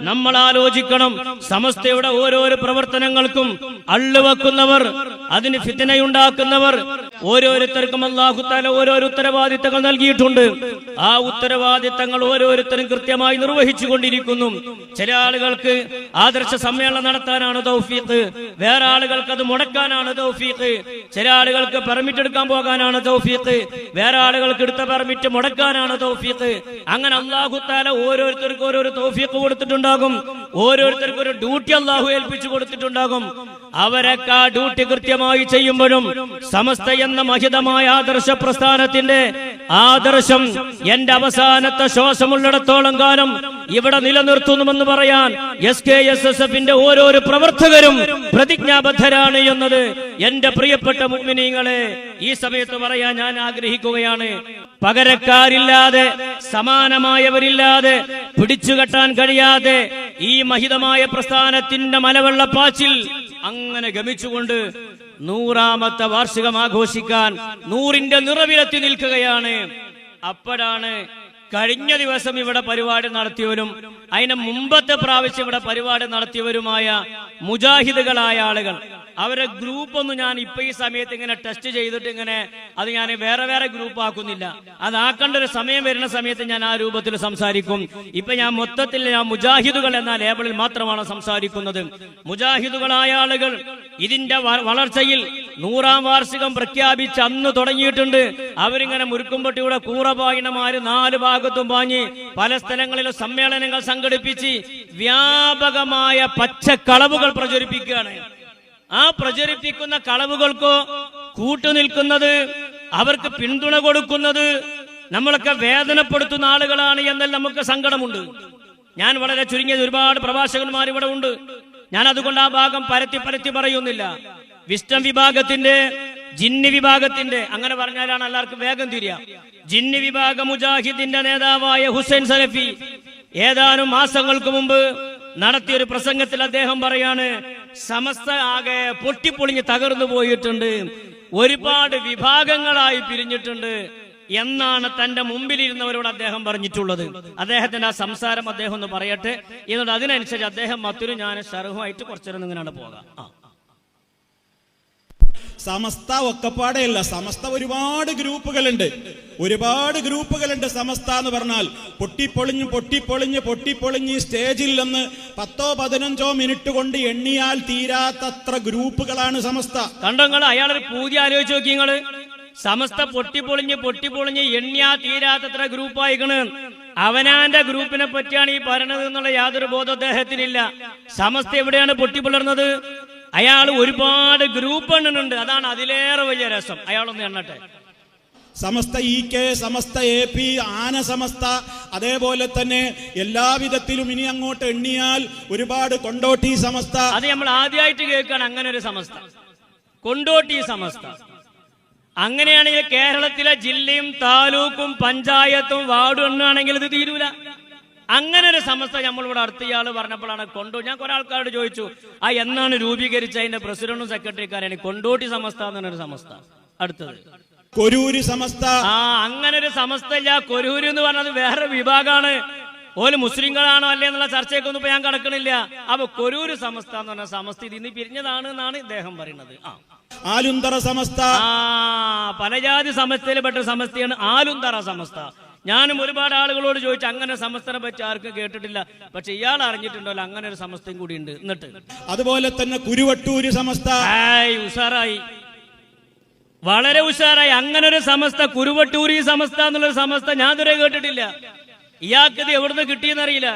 നമ്മൾ ആലോചിക്കണം. സമസ്തയുടെ ഓരോരോ പ്രവർത്തനങ്ങൾക്കും അള്ളുവെക്കുന്നവർ, അതിന് ഫിത്നയുണ്ടാക്കുന്നവർ, ഓരോരുത്തർക്കും അല്ലാഹു തആല ഓരോരോ ഉത്തരവാദിത്തങ്ങൾ നൽകിയിട്ടുണ്ട്. ആ ഉത്തരവാദിത്തങ്ങൾ ഓരോരുത്തരും കൃത്യമായി നിർവഹിച്ചു കൊണ്ടിരിക്കുന്നു. ചില ആളുകൾക്ക് ആദർശ സമ്മേളനം നടത്താനാണ് തൗഫീഖ്, വേറെ ആളുകൾക്ക് അത് മുടക്കാനാണ് തൗഫീഖ്. ചില ആളുകൾക്ക് പെർമിറ്റ് എടുക്കാൻ പോകാനാണ് തൗഫീഖ്, വേറെ ആളുകൾക്ക് എടുത്ത പെർമിറ്റ് മുടക്കാനാണ് തൗഫീഖ്. അങ്ങനെ അല്ലാഹു തആല ഓരോരുത്തർക്കും ഓരോരോ തൗഫീഖ് കൊടുത്തിട്ടുണ്ടാകും. ഓരോരുത്തർക്കും ഒരു ഡ്യൂട്ടി അല്ലാഹു ഏൽപ്പിച്ചു കൊടുത്തിട്ടുണ്ടാകും. അവരൊക്കെ ആ ഡ്യൂട്ടി കൃത്യമായി ചെയ്യുമ്പോഴും സമസ്ത എന്ന മഹിതമായ ആദർശ പ്രസ്ഥാനത്തിന്റെ ആദർശം എന്റെ അവസാനത്തെ ശ്വാസമുള്ളിടത്തോളം കാലം ഇവിടെ നിലനിർത്തുന്നുവെന്ന് പറയാൻ SKSSF-ന്റെ ഓരോരോ പ്രവർത്തകരും പ്രതിജ്ഞാബദ്ധരാണ് എന്നത് എന്റെ പ്രിയപ്പെട്ട മുഅ്മിനീങ്ങളെ ഈ സമയത്ത് പറയാൻ ഞാൻ ആഗ്രഹിക്കുകയാണ്. പകരക്കാരില്ലാതെ, സമാനമായവരില്ലാതെ, പിടിച്ചുകെട്ടാൻ കഴിയാതെ ഈ മഹിതമായ പ്രസ്ഥാനത്തിന്റെ മലവെള്ളപ്പാച്ചിൽ അങ്ങനെ ഗമിച്ചുകൊണ്ട് 100ാമത്തെ വാർഷികം ആഘോഷിക്കാൻ 100ന്റെ നിറവിലെത്തി നിൽക്കുകയാണ്. അപ്പോഴാണ് കഴിഞ്ഞ ദിവസം ഇവിടെ പരിപാടി നടത്തിയവരും അതിന് മുമ്പത്തെ പ്രാവശ്യം ഇവിടെ പരിപാടി നടത്തിയവരുമായ മുജാഹിദുകളായ ആളുകൾ, അവരെ ഗ്രൂപ്പൊന്നും ഞാൻ ഇപ്പൊ ഈ സമയത്ത് ഇങ്ങനെ ടെസ്റ്റ് ചെയ്തിട്ട് ഇങ്ങനെ അത് ഞാൻ വേറെ വേറെ ഗ്രൂപ്പ് ആക്കുന്നില്ല. അതാക്കേണ്ട ഒരു സമയം വരുന്ന സമയത്ത് ഞാൻ ആ രൂപത്തിൽ സംസാരിക്കും. ഇപ്പൊ ഞാൻ മൊത്തത്തിൽ ഞാൻ മുജാഹിദുകൾ എന്ന ലേബിളിൽ മാത്രമാണ് സംസാരിക്കുന്നത്. മുജാഹിദുകളായ ആളുകൾ ഇതിന്റെ വളർച്ചയിൽ 100ാം വാർഷികം പ്രഖ്യാപിച്ച് അന്ന് തുടങ്ങിയിട്ടുണ്ട്. അവരിങ്ങനെ മുരുക്കുംപട്ടിയുടെ കൂറപായിനമാര് 4 ഭാഗത്തും പാഞ്ഞ് പല സ്ഥലങ്ങളിലും സമ്മേളനങ്ങൾ സംഘടിപ്പിച്ച് വ്യാപകമായ പച്ചക്കളവുകൾ പ്രചരിപ്പിക്കുകയാണ്. ആ പ്രചരിപ്പിക്കുന്ന കളവുകൾക്കോ കൂട്ടുനിൽക്കുന്നത്, അവർക്ക് പിന്തുണ കൊടുക്കുന്നത് നമ്മളൊക്കെ വേദനപ്പെടുത്തുന്ന ആളുകളാണ് എന്നാൽ നമുക്ക് സങ്കടമുണ്ട്. ഞാൻ വളരെ ചുരുങ്ങിയത് ഒരുപാട് പ്രഭാഷകന്മാർ ഇവിടെ ഉണ്ട്. ഞാൻ അതുകൊണ്ട് ആ ഭാഗം പരത്തി പറയുന്നില്ല. വിസ്റ്റം വിഭാഗത്തിന്റെ, ജിന്നി വിഭാഗത്തിന്റെ, അങ്ങനെ പറഞ്ഞാലാണ് എല്ലാവർക്കും വേഗം തിരിയാ. ജിന്നി വിഭാഗ മുജാഹിദിന്റെ നേതാവായ ഹുസൈൻ സലഫി ഏതാനും മാസങ്ങൾക്ക് മുമ്പ് നടത്തിയൊരു പ്രസംഗത്തിൽ അദ്ദേഹം പറയാണ്, സമസ്ത ആകെ പൊട്ടിപ്പൊളിഞ്ഞ് തകർന്നു പോയിട്ടുണ്ട്, ഒരുപാട് വിഭാഗങ്ങളായി പിരിഞ്ഞിട്ടുണ്ട് എന്നാണ് തന്റെ മുമ്പിലിരുന്നവരോട് അദ്ദേഹം പറഞ്ഞിട്ടുള്ളത്. അദ്ദേഹത്തിന്റെ ആ സംസാരം അദ്ദേഹം ഒന്ന് പറയട്ടെ. എന്നിട്ട് അതിനനുസരിച്ച് അദ്ദേഹം മറ്റൊരു ഞാൻ ഷർഹുമായിട്ട് കുറച്ചേരം ഇങ്ങനെയാണ് പോകാം. സമസ്ത ഒക്കപ്പാടെയല്ല, സമസ്ത ഒരുപാട് ഗ്രൂപ്പുകളുണ്ട്. സമസ്ത എന്ന് പറഞ്ഞാൽ പൊട്ടിപ്പൊളിഞ്ഞ് സ്റ്റേജിൽ നിന്ന് 10-15 മിനിറ്റ് കൊണ്ട് എണ്ണിയാൽ തീരാത്തത്ര ഗ്രൂപ്പുകളാണ് സമസ്ത. കണ്ടോ നിങ്ങൾ? അയാളൊരു പൂതി ആലോചിച്ച് നോക്കി നിങ്ങള്. സമസ്ത പൊട്ടിപ്പൊളിഞ്ഞ് എണ്ണിയാ തീരാത്തത്ര ഗ്രൂപ്പായിക്കണ്. അവനാന്റെ ഗ്രൂപ്പിനെ പറ്റിയാണ് ഈ പറയണത് എന്നുള്ള യാതൊരു ബോധം അദ്ദേഹത്തിനില്ല. സമസ്ത എവിടെയാണ് പൊട്ടിപ്പിളർന്നത്? അയാൾ ഒരുപാട് ഗ്രൂപ്പ് എണ്ണുന്നുണ്ട്. അതാണ് അതിലേറെ വലിയ രസം. അയാളൊന്ന് എണ്ണട്ടെ. സമസ്ത EK, സമസ്ത AP, ആന സമസ്ത, അതേപോലെ തന്നെ എല്ലാവിധത്തിലും ഇനി അങ്ങോട്ട് എണ്ണിയാൽ ഒരുപാട് കൊണ്ടോട്ടി സമസ്ത. അത് നമ്മൾ ആദ്യമായിട്ട് കേൾക്കുകയാണ് അങ്ങനെ ഒരു സമസ്ത, കൊണ്ടോട്ടി സമസ്ത. അങ്ങനെയാണെങ്കിൽ കേരളത്തിലെ ജില്ലയും താലൂക്കും പഞ്ചായത്തും വാർഡും എണ്ണുകയാണെങ്കിൽ ഇത് തീരൂല. അങ്ങനെ ഒരു സമസ്ത നമ്മളിവിടെ അടുത്ത ഇയാള് പറഞ്ഞപ്പോഴാണ് ഞാൻ കുറെ ആൾക്കാരോട് ചോദിച്ചു, എന്നാണ് രൂപീകരിച്ച അതിന്റെ പ്രസിഡന്റും സെക്രട്ടറിക്കാരാണ് കൊണ്ടോട്ടി സമസ്ത എന്നൊരു സമസ്ത. അടുത്തത് കൊരൂര് സമസ്ത. അങ്ങനെ ഒരു സമസ്ത ഇല്ല. കൊരൂര് എന്ന് പറഞ്ഞത് വേറെ വിഭാഗമാണ്. ഓല് മുസ്ലിങ്ങളാണോ അല്ലേ എന്നുള്ള ചർച്ചയൊക്കെ ഒന്നും ഞാൻ കടക്കണില്ല. അപ്പൊ കൊരൂര് സമസ്ത എന്ന് പറഞ്ഞ സമസ്ത ഇതിന്ന് പിരിഞ്ഞതാണ് എന്നാണ് ഇദ്ദേഹം പറയുന്നത്. ആലുന്തറ സമസ്ത. പലജാതി സമസ്തയിൽപ്പെട്ട സമസ്തയാണ് ആലുന്തറ സമസ്ത. ഞാനും ഒരുപാട് ആളുകളോട് ചോദിച്ചു അങ്ങനെ സമസ്തനെ പറ്റി ആർക്കും കേട്ടിട്ടില്ല. പക്ഷെ ഇയാൾ അറിഞ്ഞിട്ടുണ്ടല്ലോ അങ്ങനെ ഒരു സമസ്തയും കൂടി ഉണ്ട്. എന്നിട്ട് അതുപോലെ തന്നെ കുരുവട്ടൂര് സമസ്ത. ഉഷാറായി, വളരെ ഉഷാറായി. അങ്ങനെ ഒരു സമസ്ത, കുരുവട്ടൂരി സമസ്ത എന്നുള്ളൊരു സമസ്ത ഞാൻ ഇതുവരെ കേട്ടിട്ടില്ല. ഇയാൾക്ക് ഇത് എവിടുന്ന് കിട്ടിയെന്നറിയില്ല.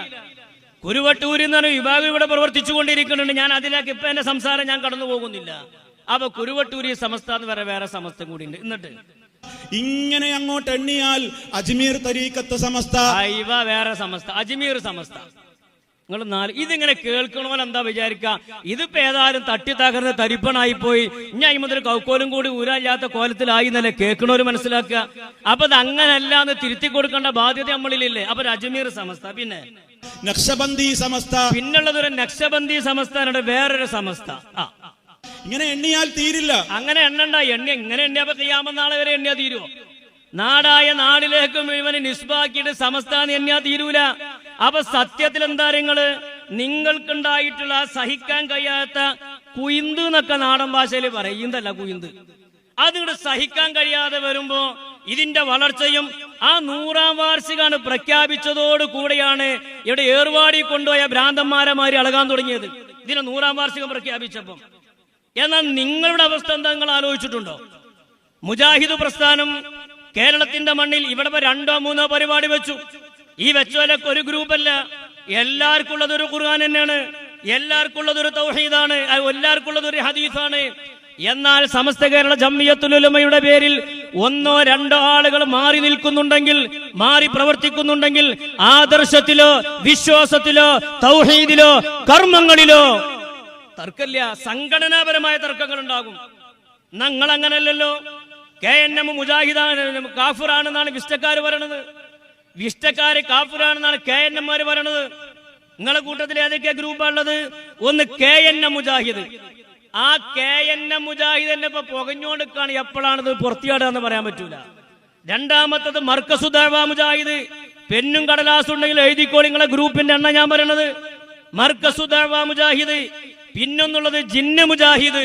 കുരുവട്ടൂരി എന്ന് പറഞ്ഞ വിഭാഗം ഇവിടെ പ്രവർത്തിച്ചു കൊണ്ടിരിക്കുന്നുണ്ട്. ഞാൻ അതിലേക്ക് ഇപ്പൊ എന്റെ സംസാരം ഞാൻ കടന്നു പോകുന്നില്ല. അപ്പൊ കുരുവട്ടൂരി സമസ്ത എന്ന് പറയുന്ന വേറെ സമസ്ത കൂടി ഉണ്ട്. എന്നിട്ട് ഇങ്ങനെ അങ്ങോട്ട് എണ്ണിയാൽ അജ്മീർ തരീഖത്ത് സമസ്ത, വേറെ സമസ്ത, അജ്മീർ സമസ്ത. നിങ്ങൾ ഇതിങ്ങനെ കേൾക്കണോൽ എന്താ വിചാരിക്ക, ഇതിപ്പോ ഏതായാലും തട്ടി തകർന്ന് തരിപ്പണായി പോയി, ഇനി മുതൽ കൗക്കോലും കൂടി ഊരാല്ലാത്ത കോലത്തിലായി എന്നല്ലേ കേൾക്കണോര് മനസ്സിലാക്കുക. അപ്പൊ അത് അങ്ങനല്ല എന്ന് തിരുത്തി കൊടുക്കേണ്ട ബാധ്യത നമ്മളിലില്ലേ. അപ്പൊ അജ്മീർ സമസ്ത, പിന്നെ നക്ഷബന്ദി സമസ്ത, പിന്നുള്ളതൊരു നക്ഷബന്ദി സമസ്ത, വേറൊരു സമസ്ത. ഇങ്ങനെ എണ്ണിയാൽ തീരില്ല. അങ്ങനെ എണ്ണണ്ട. ഇങ്ങനെ എണ്ണിയപ്പോ ഖിയാമത്ത് നാളെ വരെ എണ്ണിയാ തീരുവോ? നാടായ നാടിലേക്ക് മുഴുവൻ നിസ്ബാക്കിയിട്ട് സമസ്ത എണ്ണിയാ തീരൂല. അപ്പൊ സത്യത്തിൽ എന്താ നിങ്ങള് നിങ്ങൾക്കുണ്ടായിട്ടുള്ള സഹിക്കാൻ കഴിയാത്ത കുയിന്ത് എന്നൊക്കെ നാടൻ ഭാഷയിൽ പറയുന്നതല്ല, കുയിന്ത് അതിവിടെ സഹിക്കാൻ കഴിയാതെ വരുമ്പോ ഇതിന്റെ വളർച്ചയും ആ 100-ാം വാർഷികമാണ് പ്രഖ്യാപിച്ചതോട് കൂടെയാണ് ഇവിടെ ഏർവാടി കൊണ്ടുപോയ ഭ്രാന്തന്മാരമാര് അളകാൻ തുടങ്ങിയത്, ഇതിന് 100-ാം വാർഷികം പ്രഖ്യാപിച്ചപ്പം. എന്നാൽ നിങ്ങളുടെ അവസ്ഥ എന്താ നിങ്ങൾ ആലോചിച്ചിട്ടുണ്ടോ? മുജാഹിദ് പ്രസ്ഥാനം കേരളത്തിന്റെ മണ്ണിൽ ഇവിടെ 2-3 പരിപാടി വെച്ചു. ഈ വെച്ചോലൊക്കെ ഒരു ഗ്രൂപ്പല്ല, എല്ലാവർക്കും ഉള്ളതൊരു ഖുർആൻ തന്നെയാണ്, എല്ലാവർക്കും ഉള്ളതൊരു തൗഹീദാണ്, എല്ലാവർക്കും ഉള്ളതൊരു ഹദീസാണ്. എന്നാൽ സമസ്ത കേരള ജംഇയ്യത്തുൽ ഉലമയുടെ പേരിൽ 1-2 ആളുകൾ മാറി നിൽക്കുന്നുണ്ടെങ്കിൽ, മാറി പ്രവർത്തിക്കുന്നുണ്ടെങ്കിൽ, ആദർശത്തിലോ വിശ്വാസത്തിലോ തൗഹീദിലോ കർമ്മങ്ങളിലോ തർക്കമില്ല, സംഘടനാപരമായ തർക്കങ്ങൾ ഉണ്ടാകും. ഞങ്ങൾ അങ്ങനല്ലല്ലോ. KNM മുജാഹിദാണ്, കാഫിറാണെന്നാണ് വിഷ്ടക്കാര് പറയണത്, വിഷ്ടക്കാര് കാഫിറാണെന്നാണ് KNM പറയണത്. നിങ്ങളെ കൂട്ടത്തിൽ ഏതൊക്കെ ഗ്രൂപ്പാണുള്ളത്? ഒന്ന് KNM മുജാഹിദ്. ആ KNM മുജാഹിദ് തന്നെ ഇപ്പൊ പുകഞ്ഞോണ്ടിക്കാണ്, എപ്പോഴാണിത് പുറത്തിയാടുക എന്ന് പറയാൻ പറ്റൂല. രണ്ടാമത്തത് മർക്കസു ദഅവ മുജാഹിദ്. പെന്നും കടലാസും ഉണ്ടെങ്കിൽ എഴുതിക്കോളി, നിങ്ങളെ ഗ്രൂപ്പിന്റെ എണ്ണം ഞാൻ പറയണത്. മർക്കസു ദഅവ മുജാഹിദ്. പിന്നൊന്നുള്ളത് ജിന്ന് മുജാഹിദ്.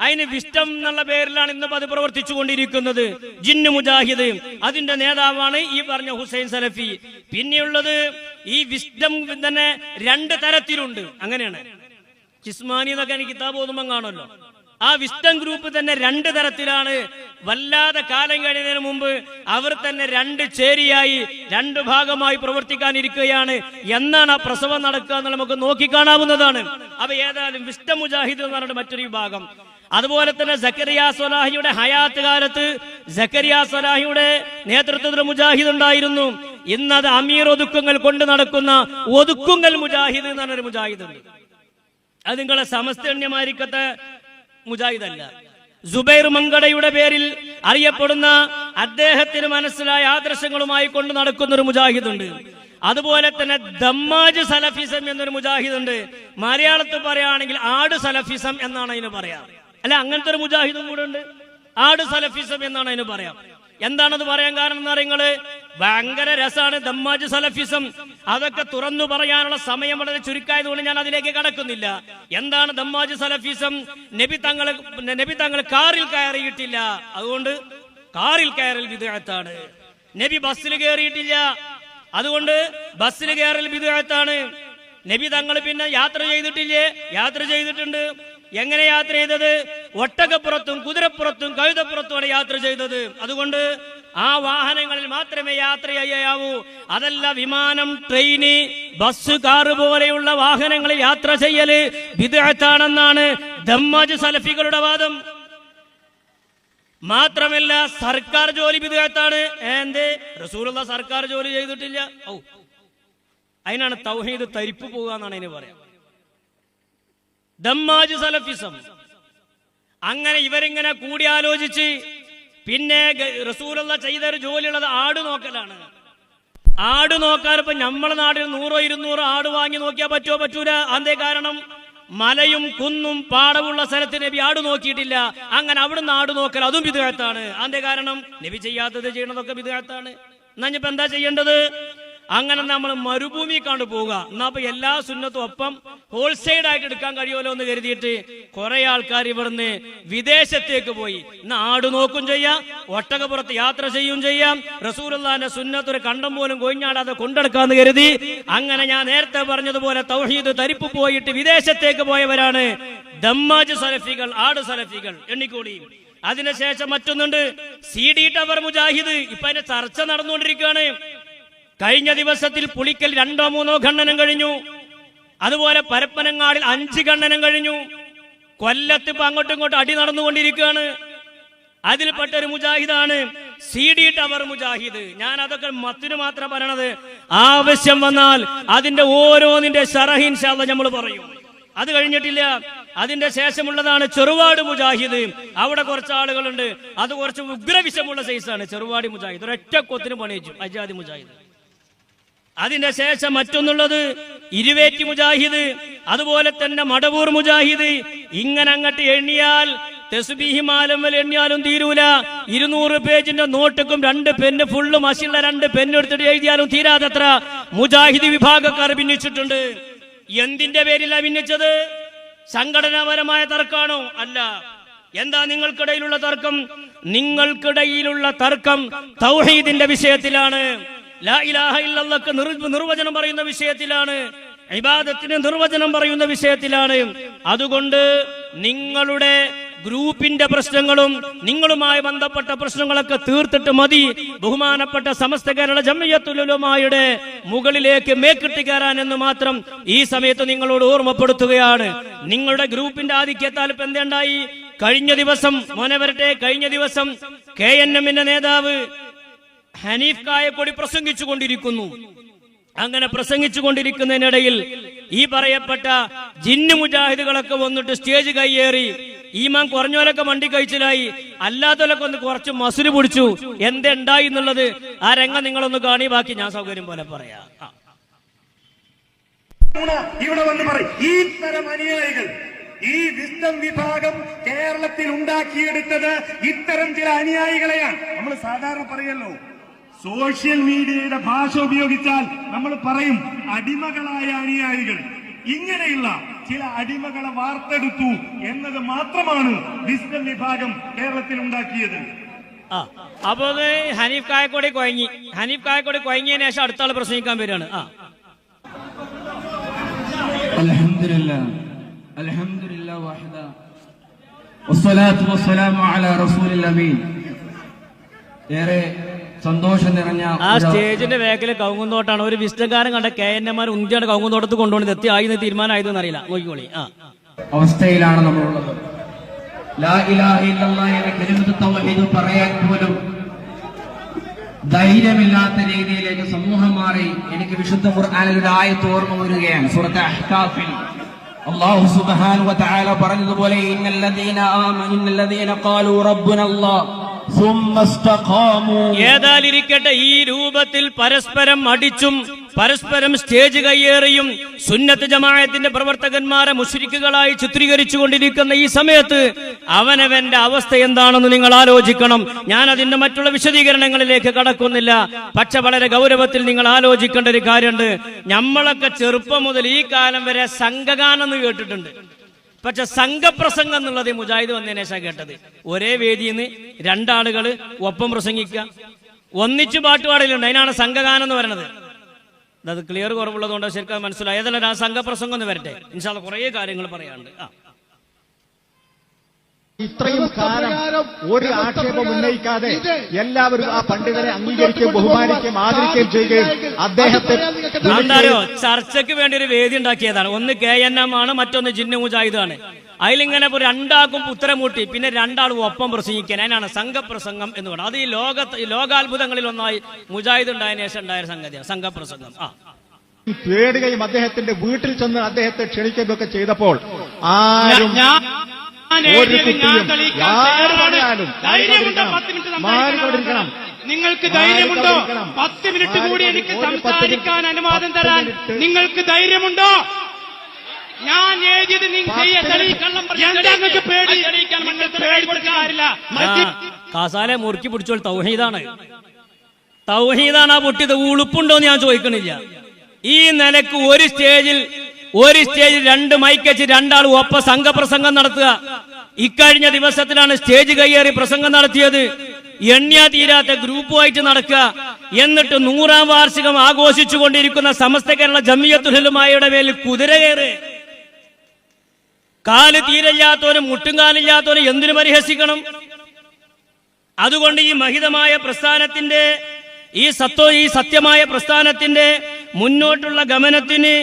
അതിന് വിഷ്ടം എന്നുള്ള പേരിലാണ് ഇന്നിപ്പോ അത് പ്രവർത്തിച്ചു കൊണ്ടിരിക്കുന്നത്, ജിന്ന് മുജാഹിദ്. അതിന്റെ നേതാവാണ് ഈ പറഞ്ഞ ഹുസൈൻ സലഫി. പിന്നെയുള്ളത് ഈ വിഷ്ടം തന്നെ 2 തരത്തിലുണ്ട്. അങ്ങനെയാണ്, ജിസ്മാനി എന്നൊക്കെ എനിക്ക് കിതാബ് ഓതുമ്പം കാണുമല്ലോ. ആ വിസ്റ്റം ഗ്രൂപ്പ് തന്നെ 2 തരത്തിലാണ്. വല്ലാതെ കാലം കഴിയുന്നതിന് മുമ്പ് അവർ തന്നെ 2 ചേരിയായി 2 ഭാഗമായി പ്രവർത്തിക്കാനിരിക്കുകയാണ്. എന്നാണ് ആ പ്രസവം നടക്കുക എന്ന് നമുക്ക് നോക്കിക്കാണാവുന്നതാണ്. അപ്പൊ ഏതായാലും വിസ്റ്റം മുജാഹിദ് എന്ന് പറഞ്ഞിട്ട് മറ്റൊരു വിഭാഗം. അതുപോലെ തന്നെ സക്കരിയ സ്വലാഹിയുടെ ഹയാത്ത് കാലത്ത് സക്കരിയ സ്വലാഹിയുടെ നേതൃത്വത്തിൽ മുജാഹിദ് ഉണ്ടായിരുന്നു. ഇന്നത് അമീർ ഒതുക്കുങ്ങൾ കൊണ്ട് നടക്കുന്ന ഒതുക്കുങ്ങൽ മുജാഹിദ് എന്ന് പറഞ്ഞൊരു മുജാഹിദ് ഉണ്ട്. അത് നിങ്ങളെ സമസ്തന്യമായിരിക്കത്തെ മുജാഹിദല്ല. സുബൈർ മങ്കടയുടെ പേരിൽ അറിയപ്പെടുന്ന അദ്ദേഹത്തിന് മനസ്സിലായ ആദർശങ്ങളുമായി കൊണ്ട് നടക്കുന്ന ഒരു മുജാഹിദ് ഉണ്ട്. അതുപോലെ തന്നെ ദമ്മാജ് സലഫിസം എന്നൊരു മുജാഹിദ് ഉണ്ട്. മലയാളത്തിൽ പറയുകയാണെങ്കിൽ ആട് സലഫിസം എന്നാണ് അതിന് പറയാം. അല്ല, അങ്ങനത്തെ ഒരു മുജാഹിദും കൂടെ ഉണ്ട്, ആട് സലഫിസം എന്നാണ് അതിന് പറയാം. എന്താണത് പറയാൻ കാരണം എന്ന് പറയുന്നത്? ഭയങ്കര രസമാണ് ദമ്മാജ് സലഫിസം. അതൊക്കെ തുറന്നു പറയാനുള്ള സമയം വളരെ ചുരുക്കായതുകൊണ്ട് ഞാൻ അതിലേക്ക് കടക്കുന്നില്ല. എന്താണ് ദമ്മാജ് സലഫിസം? നബി തങ്ങൾ കാറിൽ കയറിയിട്ടില്ല, അതുകൊണ്ട് കാറിൽ കയറൽ ബിദ്അത്താണ്. നബി ബസ്സിൽ കയറിയിട്ടില്ല, അതുകൊണ്ട് ബസ്സിൽ കയറൽ ബിദ്അത്താണ്. നബി തങ്ങൾ പിന്നെ യാത്ര ചെയ്തിട്ടില്ലേ? യാത്ര ചെയ്തിട്ടുണ്ട്. എങ്ങനെ യാത്ര ചെയ്തത്? ഒട്ടകപ്പുറത്തും കുതിരപ്പുറത്തും കഴുതപ്പുറത്തുമാണ് യാത്ര ചെയ്തത്. അതുകൊണ്ട് ആ വാഹനങ്ങളിൽ മാത്രമേ യാത്ര ചെയ്യാവൂ. അതല്ല വിമാനം, ട്രെയിന്, ബസ്, കാറ് പോലെയുള്ള വാഹനങ്ങളിൽ യാത്ര ചെയ്യല് ബിദ്അത്താണെന്നാണ് ദമ്മാജ് സലഫികളുടെ വാദം. മാത്രമല്ല സർക്കാർ ജോലി ബിദ്അത്താണ്. എന്തേ? റസൂലുള്ളാഹി സർക്കാർ ജോലി ചെയ്തിട്ടില്ല. അതിനാണ് തൗഹീദ് തരിപ്പ് പോകുക എന്നാണ് അതിന് പറയാം. ദമ്മാജ് സലഫിസം. അങ്ങനെ ഇവരിങ്ങനെ കൂടിയാലോചിച്ച് പിന്നെ റസൂലുള്ളാഹി ചെയ്തൊരു ജോലിയുള്ളത് ആട് നോക്കലാണ്. ആട് നോക്കാൻ ഇപ്പൊ നമ്മളെ നാട്ടിൽ 100-200 ആട് വാങ്ങി നോക്കിയാൽ പറ്റുമോ? പറ്റൂല. അതേ കാരണം മലയും കുന്നും പാടമുള്ള സ്ഥലത്ത് നബി ആട് നോക്കിയിട്ടില്ല. അങ്ങനെ അവിടുന്ന് ആട് നോക്കൽ അതും ബിദ്അത്താണ്. അതേ കാരണം നബി ചെയ്യാത്തത് ചെയ്യണതൊക്കെ ബിദ്അത്താണ്. എന്നാ ഇപ്പൊ എന്താ ചെയ്യേണ്ടത്? അങ്ങനെ നമ്മൾ മരുഭൂമി കണ്ടു പോവുക. എന്നാ അപ്പൊ എല്ലാ സുന്നത്തും ഒപ്പം ഹോൾസെയിൽ ആയിട്ട് എടുക്കാൻ കഴിയുമല്ലോ എന്ന് കരുതിയിട്ട് കുറെ ആൾക്കാർ ഇവിടുന്ന് വിദേശത്തേക്ക് പോയി. ഇന്ന് ആട് നോക്കും ചെയ്യാം, ഒട്ടകപ്പുറത്ത് യാത്ര ചെയ്യും ചെയ്യാം. റസൂലുള്ളാഹിന്റെ സുന്നത്ത് ഒരു കണ്ടം പോലും കൊഴിഞ്ഞാടാതെ കൊണ്ടെടുക്കാന്ന് കരുതി അങ്ങനെ ഞാൻ നേരത്തെ പറഞ്ഞതുപോലെ തൗഹീദ് തരിപ്പ് പോയിട്ട് വിദേശത്തേക്ക് പോയവരാണ് ദമ്മാജ് സലഫികൾ, ആട് സലഫികൾ. എണ്ണിക്കൂടി. അതിനുശേഷം മറ്റൊന്നുണ്ട്, CD ടവർ മുജാഹിദ്. ഇപ്പൊ അതിന്റെ ചർച്ച നടന്നുകൊണ്ടിരിക്കുകയാണ്. കഴിഞ്ഞ ദിവസത്തിൽ പുളിക്കൽ 2-3 ഖണ്ഡനം കഴിഞ്ഞു. അതുപോലെ പരപ്പനങ്ങാടിൽ 5 ഖണ്ഡനം കഴിഞ്ഞു. കൊല്ലത്ത് ഇപ്പൊ അങ്ങോട്ടും ഇങ്ങോട്ടും അടി നടന്നുകൊണ്ടിരിക്കുകയാണ്. അതിൽപ്പെട്ട ഒരു മുജാഹിദാണ് CD ടവർ മുജാഹിദ്. ഞാൻ അതൊക്കെ മത്തിനു മാത്രം പറയണത്. ആവശ്യം വന്നാൽ അതിന്റെ ഓരോന്നിന്റെ ശറഹ് ഇൻഷാ അല്ലാഹ് നമ്മൾ പറയും. അത് കഴിഞ്ഞിട്ടില്ല. അതിന്റെ ശേഷമുള്ളതാണ് ചെറുവാട് മുജാഹിദ്. അവിടെ കുറച്ച് ആളുകളുണ്ട്, അത് കുറച്ച് ഉഗ്രവിഷമുള്ള സൈസാണ് ചെറുവാടി മുജാഹിദ്. ഒരൊറ്റ കൊത്തിന് പണിയിച്ചു അജാദി മുജാഹിദ്. അതിന്റെ ശേഷം മറ്റൊന്നുള്ളത് ഇരുവേറ്റി മുജാഹിദ്, അതുപോലെ തന്നെ മടവൂർ മുജാഹിദ്. ഇങ്ങനെ അങ്ങോട്ട് എണ്ണിയാൽ തസ്ബീഹ് മാലമ്മൽ എണ്ണിയാലും തീരൂല. 200 പേജിന്റെ നോട്ടുക്കും 2 പെന്ന് ഫുള്ള് മഷിയുള്ള 2 പെന്ന് എടുത്തിട്ട് എഴുതിയാലും തീരാതത്ര മുജാഹിദ് വിഭാഗക്കാർ ഭിന്നിച്ചിട്ടുണ്ട്. എന്തിന്റെ പേരിലാണ് ഭിന്നിച്ചത്? സംഘടനാപരമായ തർക്കമാണോ? അല്ല. എന്താ നിങ്ങൾക്കിടയിലുള്ള തർക്കം? നിങ്ങൾക്കിടയിലുള്ള തർക്കം തൗഹീദിന്റെ വിഷയത്തിലാണ്, ലാ ഇലാഹ ഇല്ലല്ലാഹ്ക്ക് നിർവചനം പറയുന്ന വിഷയത്തിലാണ്, ഇബാദത്തിന് നിർവചനം പറയുന്ന വിഷയത്തിലാണ്. അതുകൊണ്ട് നിങ്ങളുടെ ഗ്രൂപ്പിന്റെ പ്രശ്നങ്ങളും നിങ്ങളുമായി ബന്ധപ്പെട്ട പ്രശ്നങ്ങളൊക്കെ തീർത്തിട്ട് മതി ബഹുമാനപ്പെട്ട സമസ്ത കേരള ജംഇയ്യത്തുൽ ഉലമായുടെ മുകളിലേക്ക് മേക്കിട്ട് കയറാൻ എന്ന് മാത്രം ഈ സമയത്ത് നിങ്ങളോട് ഓർമ്മപ്പെടുത്തുകയാണ്. നിങ്ങളുടെ ഗ്രൂപ്പിന്റെ ആധിക്യത്താൽ ഇപ്പൊ എന്തുണ്ടായി? കഴിഞ്ഞ ദിവസം കഴിഞ്ഞ ദിവസം KNM-ന്റെ നേതാവ് ഹനീഫ് കായക്കൊടി പ്രസംഗിച്ചു കൊണ്ടിരിക്കുന്നു. അങ്ങനെ പ്രസംഗിച്ചു കൊണ്ടിരിക്കുന്നതിനിടയിൽ ഈ പറയപ്പെട്ട ജിന്നു മുജാഹിദുകളൊക്കെ വന്നിട്ട് സ്റ്റേജ് കയ്യേറി ഈമാൻ കുറഞ്ഞോലൊക്കെ വണ്ടി കഴിച്ചിലായി, അല്ലാത്തവരൊക്കെ ഒന്ന് കുറച്ച് മസുര് പിടിച്ചു. എന്തുണ്ടായി എന്നുള്ളത് ആ രംഗം നിങ്ങളൊന്ന് കാണി, ബാക്കി ഞാൻ സൗകര്യം പോലെ പറയാം. ഇവിടെ വന്ന് പറയും ഈ തരം അനുയായികൾ, ഈ വിസ്ഡം വിഭാഗം കേരളത്തിൽ ഉണ്ടാക്കിയെടുത്തത് ഇത്തരം ചില അനുയായികളെയാണ്. നമ്മൾ സാധാരണ പറയല്ലോ, സോഷ്യൽ മീഡിയയുടെ ഭാഷ ഉപയോഗിച്ചാൽ നമ്മൾ പറയും അടിമകളായ അനുയായികൾ. ഇങ്ങനെയുള്ള ചില അടിമകളെ വാർത്തെടുത്തു എന്നത് മാത്രമാണ് വിസ്ഡം വിഭാഗം കേരളത്തിൽ ഉണ്ടാക്കിയത്. അപ്പൊ ഹനീഫ് കായക്കൊടി കൊയങ്ങിയതിനു ശേഷം അടുത്ത ആൾ പ്രസംഗിക്കാൻ വരികയാണ്. അൽഹംദുലില്ലാഹ് വഹദ വസ്സലാത്തു വസ്സലാമു അലാ റസൂലിൽ അമീൻ. ഏറെ സന്തോഷം നിറഞ്ഞ ആ സ്റ്റേജിന്റെ വേക്കിൽ കൗങ്ങുന്തോട്ടാണ്. ഒരു വിസ്ഡംകാരൻ കണ്ട KNM-മാർ ഉന്തിയാണ് കൗങ്ങുന്തോട്ടത്ത് കൊണ്ടുപോകുന്നത്. എത്തി തീരുമാനമായതെന്ന് അറിയില്ല. നോക്കിക്കോളി. അവസ്ഥയിലാണ് നമ്മളുള്ളത്. ലാ ഇലാഹ ഇല്ലല്ലാഹ് എന്ന കലിമത്ത് തൗഹീദ് പറയാൻ പോലും ധൈര്യമില്ലാത്ത രീതിയിലേക്ക് സമൂഹം മാറി. എനിക്ക് വിശുദ്ധ ഖുർആനിൽ ഒരു ആയത്ത് ഓർമ്മ വരികയാണ്. സൂറത്ത് അഹ്കാഫിൽ അല്ലാഹു സുബ്ഹാനഹു വ തആല പറഞ്ഞതുപോലെ ഇന്നല്ലദീന ഖാലൂ റബ്ബുനല്ലാഹ് ഏതാലിരിക്കട്ടെ, ഈ രൂപത്തിൽ പരസ്പരം അടിച്ചും പരസ്പരം സ്റ്റേജ് കയ്യേറിയും സുന്നത്ത് ജമാഅത്തിന്റെ പ്രവർത്തകന്മാരെ മുശ്രിക്കുകളായി ചിത്രീകരിച്ചുകൊണ്ടിരിക്കുന്ന ഈ സമയത്ത് അവനവന്റെ അവസ്ഥ എന്താണെന്ന് നിങ്ങൾ ആലോചിക്കണം. ഞാൻ അതിന്റെ മറ്റുള്ള വിശദീകരണങ്ങളിലേക്ക് കടക്കുന്നില്ല. പക്ഷെ വളരെ ഗൗരവത്തിൽ നിങ്ങൾ ആലോചിക്കേണ്ട ഒരു കാര്യമുണ്ട്. നമ്മളൊക്കെ ചെറുപ്പം മുതൽ ഈ കാലം വരെ സംഘഗാനം എന്ന് കേട്ടിട്ടുണ്ട്. പക്ഷെ സംഘപ്രസംഗം എന്നുള്ളത് മുജാഹിദ് വന്നതിന് ശേഷം കേട്ടത്. ഒരേ വേദിയിൽ നിന്ന് രണ്ടാളുകൾ ഒപ്പം പ്രസംഗിക്കുക, ഒന്നിച്ചു പാട്ടുപാടലുണ്ട്. അതിനാണ് സംഘഗാനം എന്ന് പറയുന്നത്. അത് ക്ലിയർ കുറവുള്ളതുകൊണ്ട് ശരിക്കും മനസ്സിലായി. അതല്ല ആ സംഘപ്രസംഗം എന്ന് വരട്ടെ. ഇൻഷാ അല്ലാഹ് കുറേ കാര്യങ്ങൾ പറയാനുണ്ട്. ഇത്രയും കാലം ഒരു ആക്ഷേപം ഉന്നയിക്കാതെ എല്ലാവരും ആ പണ്ഡിതനെ അംഗീകരിക്കുകയും ബഹുമാനിക്കുകയും ആദരിക്കുകയും ചെയ്യുകയും അദ്ദേഹത്തെ ചർച്ചയ്ക്ക് വേണ്ടി ഒരു വേദി ഉണ്ടാക്കിയതാണ്. ഒന്ന് KNM ആണ്, മറ്റൊന്ന് ജിന്നു മുജാഹിദാണ്. അതിലിങ്ങനെ രണ്ടാൾക്കും ഉത്തരമൂട്ടി പിന്നെ രണ്ടാളും ഒപ്പം പ്രസംഗിക്കാൻ, അതിനാണ് സംഘപ്രസംഗം എന്ന് പറയുന്നത്. അത് ഈ ലോകാത്ഭുതങ്ങളിൽ ഒന്നായി മുജാഹിദ് ഉണ്ടായതിനു ശേഷം ഉണ്ടായ സംഗതിയാണ് സംഘപ്രസംഗം. പേടുകയും അദ്ദേഹത്തിന്റെ വീട്ടിൽ ചെന്ന് അദ്ദേഹത്തെ ക്ഷണിക്കുകയും ഒക്കെ ചെയ്തപ്പോൾ ആരും ഒരു കുട്ടിയും ആര് പറഞ്ഞാലും മാറിക്കൊണ്ടിരിക്കണം. നിങ്ങൾക്ക് ധൈര്യമുണ്ടോ? 10 മിനിറ്റ് കൂടി എനിക്ക് സംസാരിക്കാൻ അനുവാദം തരാൻ നിങ്ങൾക്ക് ധൈര്യമുണ്ടോ? ഞാൻ എഴുതിയത് കാസാലെ മുറുക്കി പിടിച്ചോൾ. തൗഹീദാണ് ആ പൊട്ടിയത്. ഉളുപ്പുണ്ടോന്ന് ഞാൻ ചോദിക്കണില്ല. ഈ നിലക്ക് ഒരു സ്റ്റേജിൽ രണ്ട് മൈക്കച്ച് രണ്ടാൾ ഒപ്പം സംഘപ്രസംഗം നടത്തുക. ഇക്കഴിഞ്ഞ ദിവസത്തിലാണ് സ്റ്റേജ് കയ്യേറി പ്രസംഗം നടത്തിയത്. എണ്ണിയാ തീരാത്ത ഗ്രൂപ്പുമായിട്ട് നടക്കുക. എന്നിട്ട് 100-ാം വാർഷികം ആഘോഷിച്ചുകൊണ്ടിരിക്കുന്ന സമസ്ത കേരള ജംഇയ്യത്തുൽ ഉലമായുടെ മേൽ കുതിര കയറ്. കാല് തീരല്ലാത്തവനും മുട്ടുംകാലില്ലാത്തവനും എന്തിനു പരിഹസിക്കണം? അതുകൊണ്ട് ഈ മഹിതമായ പ്രസ്ഥാനത്തിന്റെ ഈ സത്യമായ പ്രസ്ഥാനത്തിന്റെ മുന്നോട്ടുള്ള ഗമനത്തിന്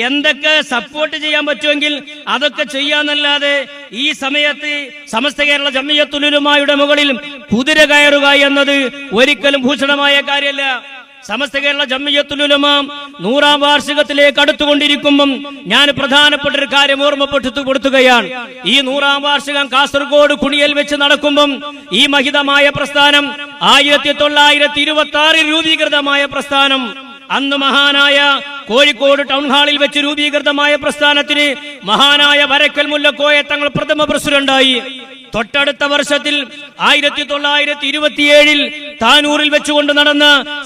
എന്തൊക്കെ സപ്പോർട്ട് ചെയ്യാൻ പറ്റുമെങ്കിൽ അതൊക്കെ ചെയ്യാന്നല്ലാതെ ഈ സമയത്ത് സമസ്ത കേരള ജംഇയ്യത്തുൽ ഉലമായുടെ മുകളിൽ കുതിര കയറുക എന്നത് ഒരിക്കലും ഭൂഷണമായ കാര്യമല്ല. സമസ്ത കേരള ജംഇയ്യത്തുൽ ഉലമ 100-ാം വാർഷികത്തിലേക്ക് അടുത്തുകൊണ്ടിരിക്കുമ്പം ഞാൻ പ്രധാനപ്പെട്ട ഒരു കാര്യം ഓർമ്മപ്പെടുത്തു കൊടുക്കുകയാണ്. ഈ 100-ാം വാർഷികം കാസർഗോഡ് കുണിയൽ വെച്ച് നടക്കുമ്പം ഈ മഹിതമായ പ്രസ്ഥാനം 1926 രൂപീകൃതമായ പ്രസ്ഥാനം, അന്ന് മഹാനായ കോഴിക്കോട് ടൗൺ ഹാളിൽ വെച്ച് രൂപീകൃതമായ പ്രസ്ഥാനത്തിന് മഹാനായ വരക്കൽ മുല്ലക്കോയ തങ്ങൾ പ്രഥമ പ്രസിഡന്റായി. തൊട്ടടുത്ത വർഷത്തിൽ 1927 താനൂരിൽ വെച്ചുകൊണ്ട് നടന്ന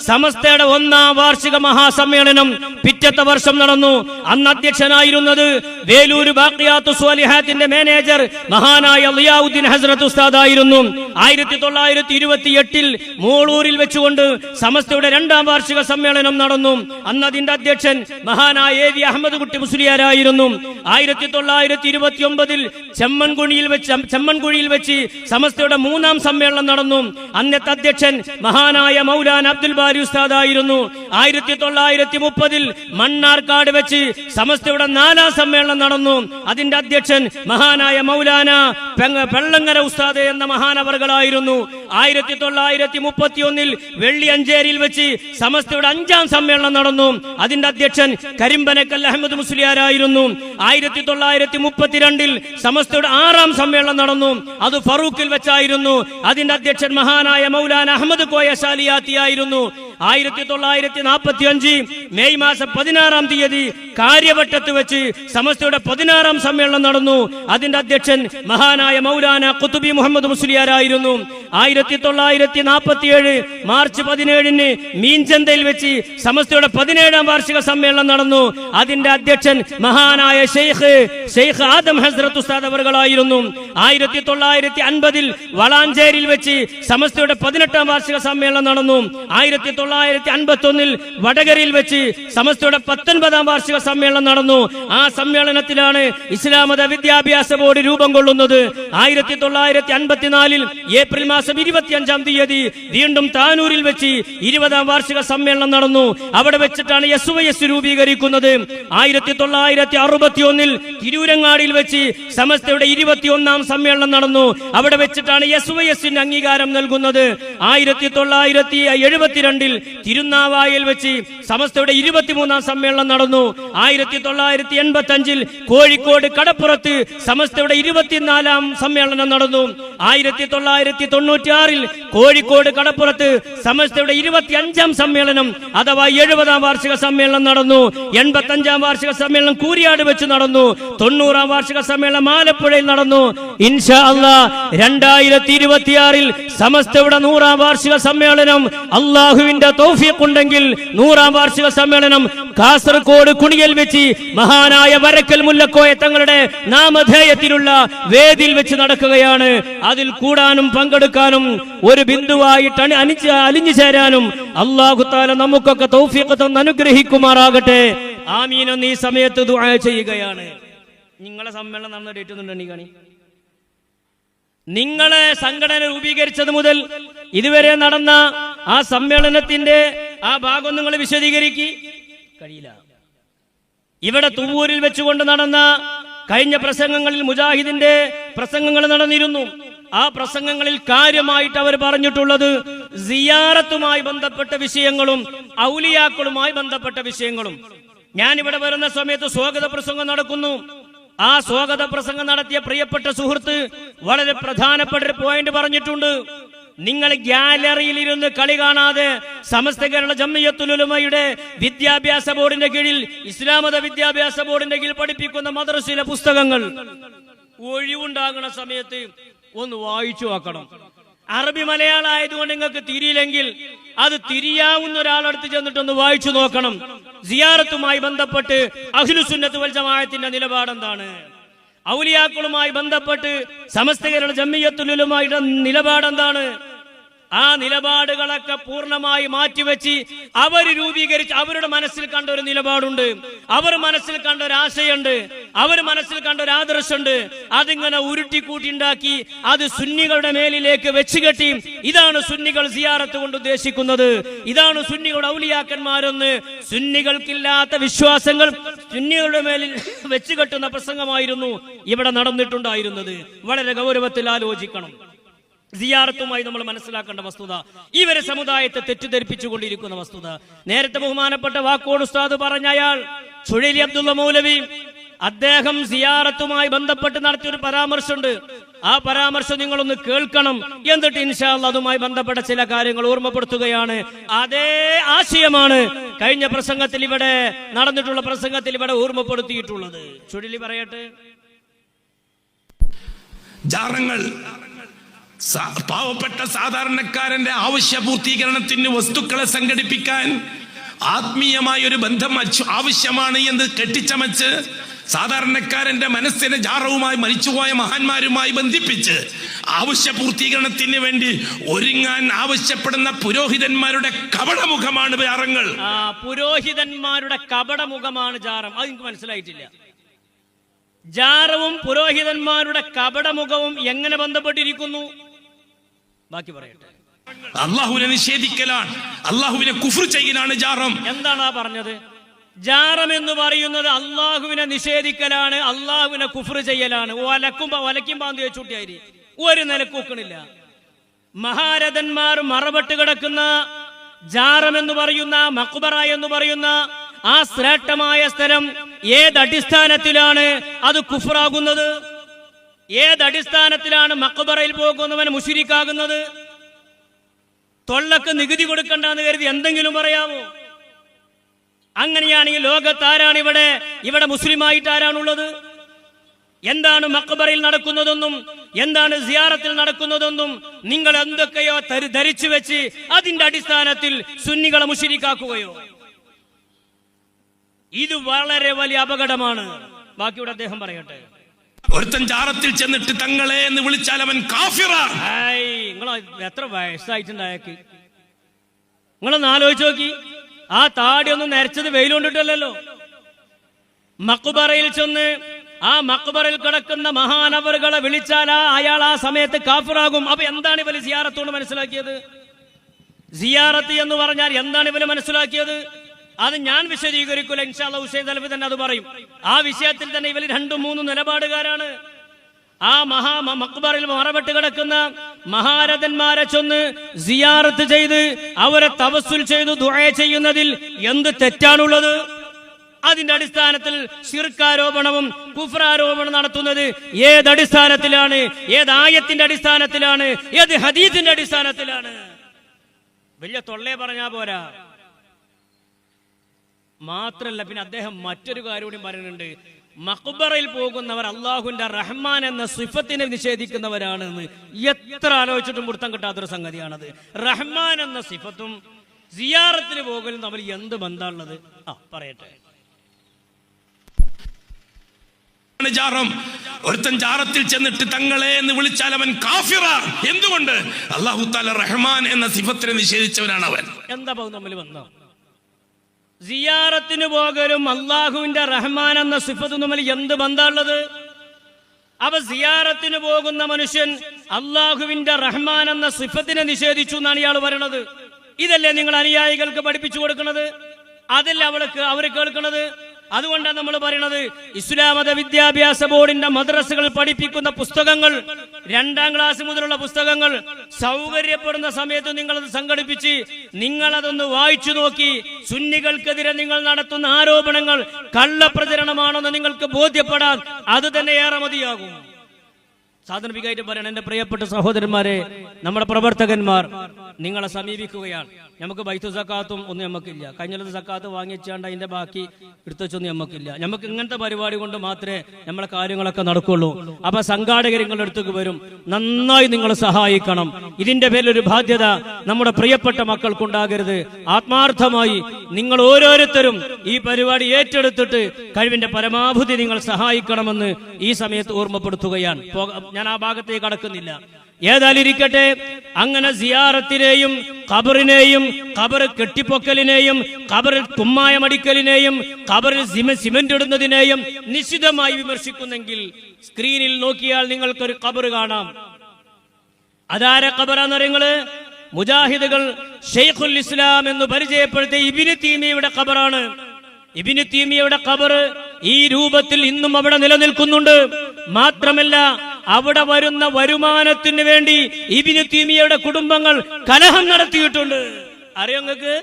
സമസ്തയുടെ 1-ാം വാർഷിക മഹാസമ്മേളനം പിറ്റത്തെ വർഷം നടന്നു. അന്ന് അധ്യക്ഷനായിരുന്നത് വേലൂര് ബാഖിയാത്തു സ്വാലിഹാത്തിന്റെ മാനേജർ മഹാനായ ളിയാഉദ്ദീൻ ഹസ്രത്ത് ഉസ്താദായിരുന്നു. 1928 മൂളൂരിൽ വെച്ചുകൊണ്ട് സമസ്തയുടെ 2-ാം വാർഷിക സമ്മേളനം നടന്നു. അന്ന് അതിന്റെ അധ്യക്ഷൻ മഹാനായ എ.വി. അഹമ്മദ് കുട്ടി മുസ്ലിയാരായിരുന്നു. 1929 ചെമ്മൻകുഴിയിൽ വെച്ച് സമസ്തയുടെ 3-ാം സമ്മേളനം നടന്നു. അന്നത്തെ അധ്യക്ഷൻ മഹാനായ മൗലാന അബ്ദുൽ ബാരി ഉസ്താദായിരുന്നു. 1930 മണ്ണാർക്കാട് വെച്ച് സമസ്തയുടെ 4-ാം സമ്മേളനം നടന്നു. അതിന്റെ അധ്യക്ഷൻ മഹാനായ മൗലാന പെള്ളങ്ങര ഉസ്താദ് എന്ന മഹാനവർകളായിരുന്നു. 1931 വെള്ളിയഞ്ചേരിയിൽ വെച്ച് സമസ്തയുടെ 5-ാം സമ്മേളനം നടന്നു. അതിന്റെ അധ്യക്ഷൻ കരിമ്പനക്കൽ അഹമ്മദ് മുസ്ലിയാരായിരുന്നു. 1932 സമസ്തയുടെ 6-ാം സമ്മേളനം നടന്നു. അത് ഫറൂഖിൽ വെച്ചായിരുന്നു. അതിന്റെ അധ്യക്ഷൻ മഹാനായ മൗലാന അഹമ്മദ് കോയ ശാലിയാത്തിയായിരുന്നു. 1945 മെയ് മാസം 16-ാം തീയതി കാര്യവട്ടത്ത് വെച്ച് സമസ്തയുടെ 16-ാം സമ്മേളനം നടന്നു. അതിന്റെ അധ്യക്ഷൻ മഹാനായ മൗലാന ഖുതുബി മുഹമ്മദ് മുസ്ലിയാരായിരുന്നു. 1947 മാർച്ച് 17-ന് മീൻചന്തയിൽ വെച്ച് സമസ്തയുടെ 17-ാം വാർഷിക സമ്മേളനം നടന്നു. അതിന്റെ അധ്യക്ഷൻ മഹാനായ ഷെയ്ഖ് ആദം ഹസ്രത്ത് ഉസ്താദ് അവർകളായിരുന്നു. 1950 വളാഞ്ചേരിയിൽ വെച്ച് സമസ്തയുടെ 18-ാം വാർഷിക സമ്മേളനം നടന്നു. 1951 വടകരയിൽ വെച്ച് സമസ്തയുടെ 19-ാം വാർഷിക സമ്മേളനം നടന്നു. ആ സമ്മേളനത്തിലാണ് ഇസ്ലാം മത വിദ്യാഭ്യാസ ബോർഡ് രൂപം കൊള്ളുന്നത്. 1954 ഏപ്രിൽ മാസം 25-ാം തീയതി വീണ്ടും താനൂരിൽ വെച്ച് 20-ാം വാർഷിക സമ്മേളനം നടന്നു. അവിടെ വെച്ചിട്ടാണ് SYS രൂപീകരിക്കുന്നത്. 1961 തിരൂരങ്ങാടിയിൽ വെച്ച് സമസ്തയുടെ 21-ാം സമ്മേളനം നടന്നു. അവിടെ വെച്ചിട്ടാണ് SYSന്റെ അംഗീകാരം നൽകുന്നത്. 1972 തിരുനാവായയിൽ വെച്ച് സമസ്തയുടെ 23-ാം സമ്മേളനം നടന്നു. 1985 കോഴിക്കോട് കടപ്പുറത്ത് സമസ്തയുടെ 24-ാം സമ്മേളനം നടന്നു. 1996 കോഴിക്കോട് കടപ്പുറത്ത് സമസ്തയുടെ 25-ാം സമ്മേളനം അഥവാ 70-ാം വാർഷിക സമ്മേളനം നടന്നു. 85-ാം വാർഷിക സമ്മേളനം കൂരിയാട് വെച്ച് നടന്നു. 90-ാം വാർഷിക സമ്മേളനം ആലപ്പുഴയിൽ നടന്നു. ഇൻഷാ അല്ലാഹ് 2026 സമസ്തയുടെ 100-ാം വാർഷിക സമ്മേളനം അള്ളാഹുവിന്റെ തൗഫീഖ് ഉണ്ടെങ്കിൽ 100-ാം വാർഷിക സമ്മേളനം കാസർഗോഡ് കുണിയിൽ വെച്ച് മഹാനായ വരക്കൽ മുല്ലക്കോയ തങ്ങളുടെ നാമധേയത്തിലുള്ള വേദിയിൽ വെച്ച് നടക്കുകയാണ്. അതിൽ കൂടാനും പങ്കെടുക്കാനും ഒരു ബിന്ദുവായിട്ട് അലിഞ്ഞു ചേരാനും അല്ലാഹു തആല നമുക്കൊക്കെ തൗഫീഖ് തന്ന് അനുഗ്രഹിക്കുമാറാകട്ടെ. ആമീൻ എന്ന് ഈ സമയത്ത് ദുആ ചെയ്യുകയാണ്. നിങ്ങളെ സമ്മേളനം നടന്ന ഡേറ്റ് ഒന്നും കാണി. നിങ്ങളെ സംഘടന രൂപീകരിച്ചത് മുതൽ ഇതുവരെ നടന്ന ആ സമ്മേളനത്തിന്റെ ആ ഭാഗം നിങ്ങൾ വിശദീകരിക്ക് കഴിയില്ല. ഇവിടെ തുവൂരിൽ വെച്ചുകൊണ്ട് നടന്ന കഴിഞ്ഞ പ്രസംഗങ്ങളിൽ മുജാഹിദിന്റെ പ്രസംഗങ്ങൾ നടന്നിരുന്നു. ആ പ്രസംഗങ്ങളിൽ കാര്യമായിട്ട് അവർ പറഞ്ഞിട്ടുള്ളത് സിയാറത്തുമായി ബന്ധപ്പെട്ട വിഷയങ്ങളും ഔലിയാക്കളുമായി ബന്ധപ്പെട്ട വിഷയങ്ങളും. ഞാനിവിടെ വരുന്ന സമയത്ത് സ്വാഗത പ്രസംഗം നടക്കുന്നു. ആ സ്വാഗത പ്രസംഗം നടത്തിയ പ്രിയപ്പെട്ട സുഹൃത്ത് വളരെ പ്രധാനപ്പെട്ട ഒരു പോയിന്റ് പറഞ്ഞിട്ടുണ്ട്. നിങ്ങൾ ഗ്യാലറിയിൽ ഇരുന്ന് കളി കാണാതെ സമസ്ത കേരള ജംഇയ്യത്തുൽ ഉലമയുടെ വിദ്യാഭ്യാസ ബോർഡിന്റെ കീഴിൽ ഇസ്ലാം മത വിദ്യാഭ്യാസ ബോർഡിന്റെ കീഴിൽ പഠിപ്പിക്കുന്ന മദ്രസയിലെ പുസ്തകങ്ങൾ ഒഴിവുണ്ടാകുന്ന സമയത്ത് ഒന്ന് വായിച്ചു നോക്കണം. അറബി മലയാളം ആയതുകൊണ്ട് നിങ്ങൾക്ക് തിരിയില്ലെങ്കിൽ അത് തിരിയാവുന്ന ഒരാളടുത്ത് ചെന്നിട്ടൊന്ന് വായിച്ചു നോക്കണം. സിയാറത്തുമായി ബന്ധപ്പെട്ട് അഹ്ലുസുന്നത്ത് വൽ ജമാഅത്തിന്റെ നിലപാടെന്താണ്, ഔലിയാക്കളുമായി ബന്ധപ്പെട്ട് സമസ്ത കേരള ജംഇയ്യത്തുൽ ഉലമയുടെ നിലപാടെന്താണ്. ആ നിലപാടുകളൊക്കെ പൂർണ്ണമായി മാറ്റിവെച്ച് അവർ രൂപീകരിച്ച് അവരുടെ മനസ്സിൽ കണ്ട ഒരു നിലപാടുണ്ട്, അവർ മനസ്സിൽ കണ്ട ഒരു ആശയുണ്ട്, അവർ മനസ്സിൽ കണ്ട ഒരു ആദർശമുണ്ട്. അതിങ്ങനെ ഉരുട്ടിക്കൂട്ടിണ്ടാക്കി അത് സുന്നികളുടെ മേലിലേക്ക് വെച്ചുകെട്ടി ഇതാണ് സുന്നികൾ സിയാറത്ത് കൊണ്ട് ഉദ്ദേശിക്കുന്നത്, ഇതാണ് സുന്നികളുടെ ഔലിയാക്കന്മാരെന്ന് സുന്നികൾക്കില്ലാത്ത വിശ്വാസങ്ങൾ സുന്നികളുടെ മേലിൽ വെച്ചുകെട്ടുന്ന പ്രസംഗമായിരുന്നു ഇവിടെ നടന്നിട്ടുണ്ടായിരുന്നത്. വളരെ ഗൗരവത്തിൽ ആലോചിക്കണം. സിയാറത്തുമായി നമ്മൾ മനസ്സിലാക്കേണ്ട വസ്തുത, ഇവരെ സമുദായത്തെ തെറ്റിദ്ധരിപ്പിച്ചുകൊണ്ടിരിക്കുന്ന വസ്തുത. നേരത്തെ ബഹുമാനപ്പെട്ട വാക്കോട് ഉസ്താദ് പറഞ്ഞ അയാൾ ചുഴലി അബ്ദുള്ള മൗലവി, അദ്ദേഹം സിയാറത്തുമായി ബന്ധപ്പെട്ട് നടത്തിയൊരു പരാമർശമുണ്ട്. ആ പരാമർശം നിങ്ങളൊന്ന് കേൾക്കണം. എന്നിട്ട് ഇൻഷാ അല്ലാഹ് അതുമായി ബന്ധപ്പെട്ട ചില കാര്യങ്ങൾ ഓർമ്മപ്പെടുത്തുകയാണ്. അതേ ആശയമാണ് കഴിഞ്ഞ പ്രസംഗത്തിൽ ഇവിടെ നടന്നിട്ടുള്ള പ്രസംഗത്തിൽ ഇവിടെ ഓർമ്മപ്പെടുത്തിയിട്ടുള്ളത്. ചുഴലി പറയട്ടെ. ജാറങ്ങൾ പാവപ്പെട്ട സാധാരണക്കാരന്റെ ആവശ്യ പൂർത്തീകരണത്തിന് വസ്തുക്കളെ സംഘടിപ്പിക്കാൻ ആത്മീയമായ ഒരു ബന്ധം ആവശ്യമാണ് എന്ന് കെട്ടിച്ചമച്ച് സാധാരണക്കാരന്റെ മനസ്സിനെ ജാറവുമായി മരിച്ചുപോയ മഹാന്മാരുമായി ബന്ധിപ്പിച്ച് ആവശ്യ പൂർത്തീകരണത്തിന് വേണ്ടി ഒരുങ്ങാൻ ആവശ്യപ്പെടുന്ന പുരോഹിതന്മാരുടെ കപടമുഖമാണ് ജാറങ്ങൾ. പുരോഹിതന്മാരുടെ കപടമുഖമാണ് ജാറം. അത് എനിക്ക് മനസ്സിലായിട്ടില്ല. ജാറവും പുരോഹിതന്മാരുടെ കപടമുഖവും എങ്ങനെ ബന്ധപ്പെട്ടിരിക്കുന്നു? ബാക്കി പറയട്ടെ. അള്ളാഹുവിനെ നിഷേധിക്കലാണ്, അള്ളാഹുവിനെ കുഫ്ർ ചെയ്യലാണ് ജാറം. എന്താണ് ആ പറഞ്ഞത്? ജാറം എന്ന് പറയുന്നത് അള്ളാഹുവിനെ നിഷേധിക്കലാണ്, അള്ളാഹുവിനെ കുഫ്ർ ചെയ്യലാണ്. വലക്കും പാന്തി വെച്ചുട്ടിയായി ഒരു നിലക്കൂക്കണില്ല. മഹാരഥന്മാർ മറപെട്ട് കിടക്കുന്ന ജാറം എന്ന് പറയുന്ന മഖ്ബറ എന്ന് പറയുന്ന ആ ശ്രേഷ്ഠമായ സ്ഥലം ഏതടിസ്ഥാനത്തിലാണ് അത് കുഫ്റാകുന്നത്? ഏതടിസ്ഥാനത്തിലാണ് മഖ്ബറയിൽ പോകുന്നവൻ മുശ്രിക്കാകുന്നത്? തൊള്ളക്ക് നികുതി കൊടുക്കണ്ടെന്ന് കരുതി എന്തെങ്കിലും പറയാമോ? അങ്ങനെയാണെങ്കിൽ ലോകത്ത് ആരാണ് ഇവിടെ മുസ്ലിമായിട്ട് ആരാണുള്ളത്? എന്താണ് മഖ്ബറയിൽ നടക്കുന്നതെന്നും എന്താണ് സിയാറത്തിൽ നടക്കുന്നതെന്നും നിങ്ങൾ എന്തൊക്കെയോ ധരിച്ചു വെച്ച് അതിന്റെ അടിസ്ഥാനത്തിൽ സുന്നികളെ മുശ്രിക്കാക്കുകയോ? ഇത് വളരെ വലിയ അപകടമാണ്. ബാക്കിയുടെ അദ്ദേഹം പറയട്ടെ. ഒരുത്തൻ ജാറത്തിൽ ചെന്നിട്ട് തങ്ങളെ എന്ന് വിളിച്ചാൽ അവൻ കാഫിറാണ്. നിങ്ങൾ എത്ര വയസ്സായിട്ടുണ്ടായക്ക്? നിങ്ങളൊന്ന് ആലോചിച്ച് നോക്കി. ആ താടിയൊന്നും നരച്ചത് വെയിലുകൊണ്ടിട്ടല്ലോ. മഖ്ബറയിൽ ചെന്ന് ആ മഖ്ബറയിൽ കിടക്കുന്ന മഹാനവറുകളെ വിളിച്ചാൽ അയാൾ ആ സമയത്ത് കാഫിറാകും. അപ്പൊ എന്താണ് ഇവര് സിയാറത്തോട് മനസ്സിലാക്കിയത്? സിയാറത്ത് എന്ന് പറഞ്ഞാൽ എന്താണ് ഇവര് മനസ്സിലാക്കിയത്? അത് ഞാൻ വിശദീകരിക്കില്ല. ഇൻഷാ അല്ലാഹ് ഹുസൈൻ സലഫി തന്നെ അത് പറയും. ആ വിഷയത്തിൽ തന്നെ ഇവർ 2-3 നിലപാടുകാരാണ്. ആ മഖ്ബറിൽ മറപെട്ട് കിടക്കുന്ന മഹാരഥന്മാരെ ചെന്ന് സിയാറത്ത് ചെയ്ത് അവരെ തവസ്സുൽ ചെയ്ത് ദുആ ചെയ്യുന്നതിൽ എന്ത് തെറ്റാണുള്ളത്? അതിന്റെ അടിസ്ഥാനത്തിൽ ശിർക്കാരോപണവും കുഫ്രാരോപണം നടത്തുന്നത് ഏതടിസ്ഥാനത്തിലാണ്? ഏത് ആയത്തിന്റെ അടിസ്ഥാനത്തിലാണ്? ഏത് ഹദീസിന്റെ അടിസ്ഥാനത്തിലാണ്? വലിയ തൊള്ളേ പറഞ്ഞാ പോരാ. മാത്രല്ല, പിന്നെ അദ്ദേഹം മറ്റൊരു കാര്യം കൂടി പറയുന്നുണ്ട്. മഖ്ബറയിൽ പോകുന്നവർ അള്ളാഹുവിന്റെ റഹ്മാൻ എന്ന സിഫത്തിനെ നിഷേധിക്കുന്നവരാണെന്ന്. എത്ര ആലോചിച്ചിട്ടും വൃത്തം കിട്ടാത്തൊരു സംഗതിയാണത്. റഹ്മാൻ എന്ന സിഫത്തും സിയാറത്തിന് പോകലും തമ്മിൽ എന്ത് ബന്ധമുള്ളത്? പറയട്ടെ. ഒരുത്തൻ ജാറത്തിൽ ചെന്നിട്ട് തങ്ങളെ എന്ന് വിളിച്ചാൽ അവൻ കാഫിറാണ്. എന്തുകൊണ്ട്? അല്ലാഹു തആല റഹ്മാൻ എന്ന സിഫത്തിനെ നിഷേധിച്ചവനാണ് അവൻ. എന്താ തമ്മിൽ ബന്ധം? സിയാറത്തിന് പോകലും അള്ളാഹുവിന്റെ റഹ്മാൻ എന്ന സിഫത്തും തമ്മിൽ എന്ത് ബന്ധമുള്ളത്? അപ്പൊ സിയാറത്തിന് പോകുന്ന മനുഷ്യൻ അള്ളാഹുവിന്റെ റഹ്മാൻ എന്ന സിഫത്തിനെ നിഷേധിച്ചു എന്നാണ് ഇയാൾ പറയണത്. ഇതല്ലേ നിങ്ങൾ അനുയായികൾക്ക് പഠിപ്പിച്ചു കൊടുക്കുന്നത്? അതല്ലേ അവർ കേൾക്കുന്നത്? അതുകൊണ്ടാണ് നമ്മൾ പറയുന്നത്, ഇസ്ലാം മത വിദ്യാഭ്യാസ ബോർഡിന്റെ മദ്രസകൾ പഠിപ്പിക്കുന്ന പുസ്തകങ്ങൾ, 2ാം ക്ലാസ് മുതലുള്ള പുസ്തകങ്ങൾ സൗകര്യപ്പെടുന്ന സമയത്ത് നിങ്ങളത് സംഘടിപ്പിച്ച് നിങ്ങളതൊന്ന് വായിച്ചു നോക്കി സുന്നികൾക്കെതിരെ നിങ്ങൾ നടത്തുന്ന ആരോപണങ്ങൾ കള്ളപ്രചരണമാണെന്ന് നിങ്ങൾക്ക് ബോധ്യപ്പെടാൻ അത് തന്നെ ഏറെ മതിയാകും. സാധാരണമായിട്ട് പറയണം, എന്റെ പ്രിയപ്പെട്ട സഹോദരന്മാരെ, നമ്മുടെ പ്രവർത്തകന്മാർ നിങ്ങളെ സമീപിക്കുകയാണ്. നമുക്ക് ബൈത്തു സക്കാത്തും ഒന്നും നമുക്കില്ല. കഴിഞ്ഞത് സക്കാത്ത് വാങ്ങിച്ചാണ്ട് അതിന്റെ ബാക്കി എടുത്തുവെച്ചൊന്നും നമുക്കില്ല. നമുക്ക് ഇങ്ങനത്തെ പരിപാടി കൊണ്ട് മാത്രമേ നമ്മളെ കാര്യങ്ങളൊക്കെ നടക്കുള്ളൂ. അപ്പൊ സംഘാടകർ നിങ്ങളുടെ അടുത്തേക്ക് വരും. നന്നായി നിങ്ങൾ സഹായിക്കണം. ഇതിന്റെ പേരിലൊരു ബാധ്യത നമ്മുടെ പ്രിയപ്പെട്ട മക്കൾക്കുണ്ടാകരുത്. ആത്മാർത്ഥമായി നിങ്ങൾ ഓരോരുത്തരും ഈ പരിപാടി ഏറ്റെടുത്തിട്ട് കഴിവിന്റെ പരമാവധി നിങ്ങൾ സഹായിക്കണമെന്ന് ഈ സമയത്ത് ഓർമ്മപ്പെടുത്തുകയാണ്. ഞാൻ ആ ഭാഗത്തേക്ക് കടക്കുന്നില്ല. ഏതായാലിരിക്കട്ടെ, അങ്ങനെ സിയാറത്തിനെയും ഖബറിനെയും ഖബർ കെട്ടിപ്പൊക്കലിനെയും ഖബറിൽ കുമ്മായമടിക്കലിനെയും ഖബറിൽ സിമന്റ് ഇടുന്നതിനെയും നിശിതമായി വിമർശിക്കുന്നെങ്കിൽ സ്ക്രീനിൽ നോക്കിയാൽ നിങ്ങൾക്കൊരു ഖബർ കാണാം. അതാരെ ഖബറാന്ന് പറയുന്നത്? മുജാഹിദുകൾ ഷെയ്ഖുൽ ഇസ്ലാം എന്ന് പരിചയപ്പെടുത്തിയ ഇബ്നു തീമിയയുടെ ഖബറാണ്. ഇബ്നു തീമിയയുടെ ഖബർ ഈ രൂപത്തിൽ ഇന്നും അവിടെ നിലനിൽക്കുന്നുണ്ട്. മാത്രമല്ല, അവിടെ വരുന്ന വരുമാനത്തിന് വേണ്ടി ഇബ്നു തീമിയയുടെ കുടുംബങ്ങൾ കലഹം നടത്തിയിട്ടുണ്ട്. അറിയോ നിങ്ങൾക്ക്?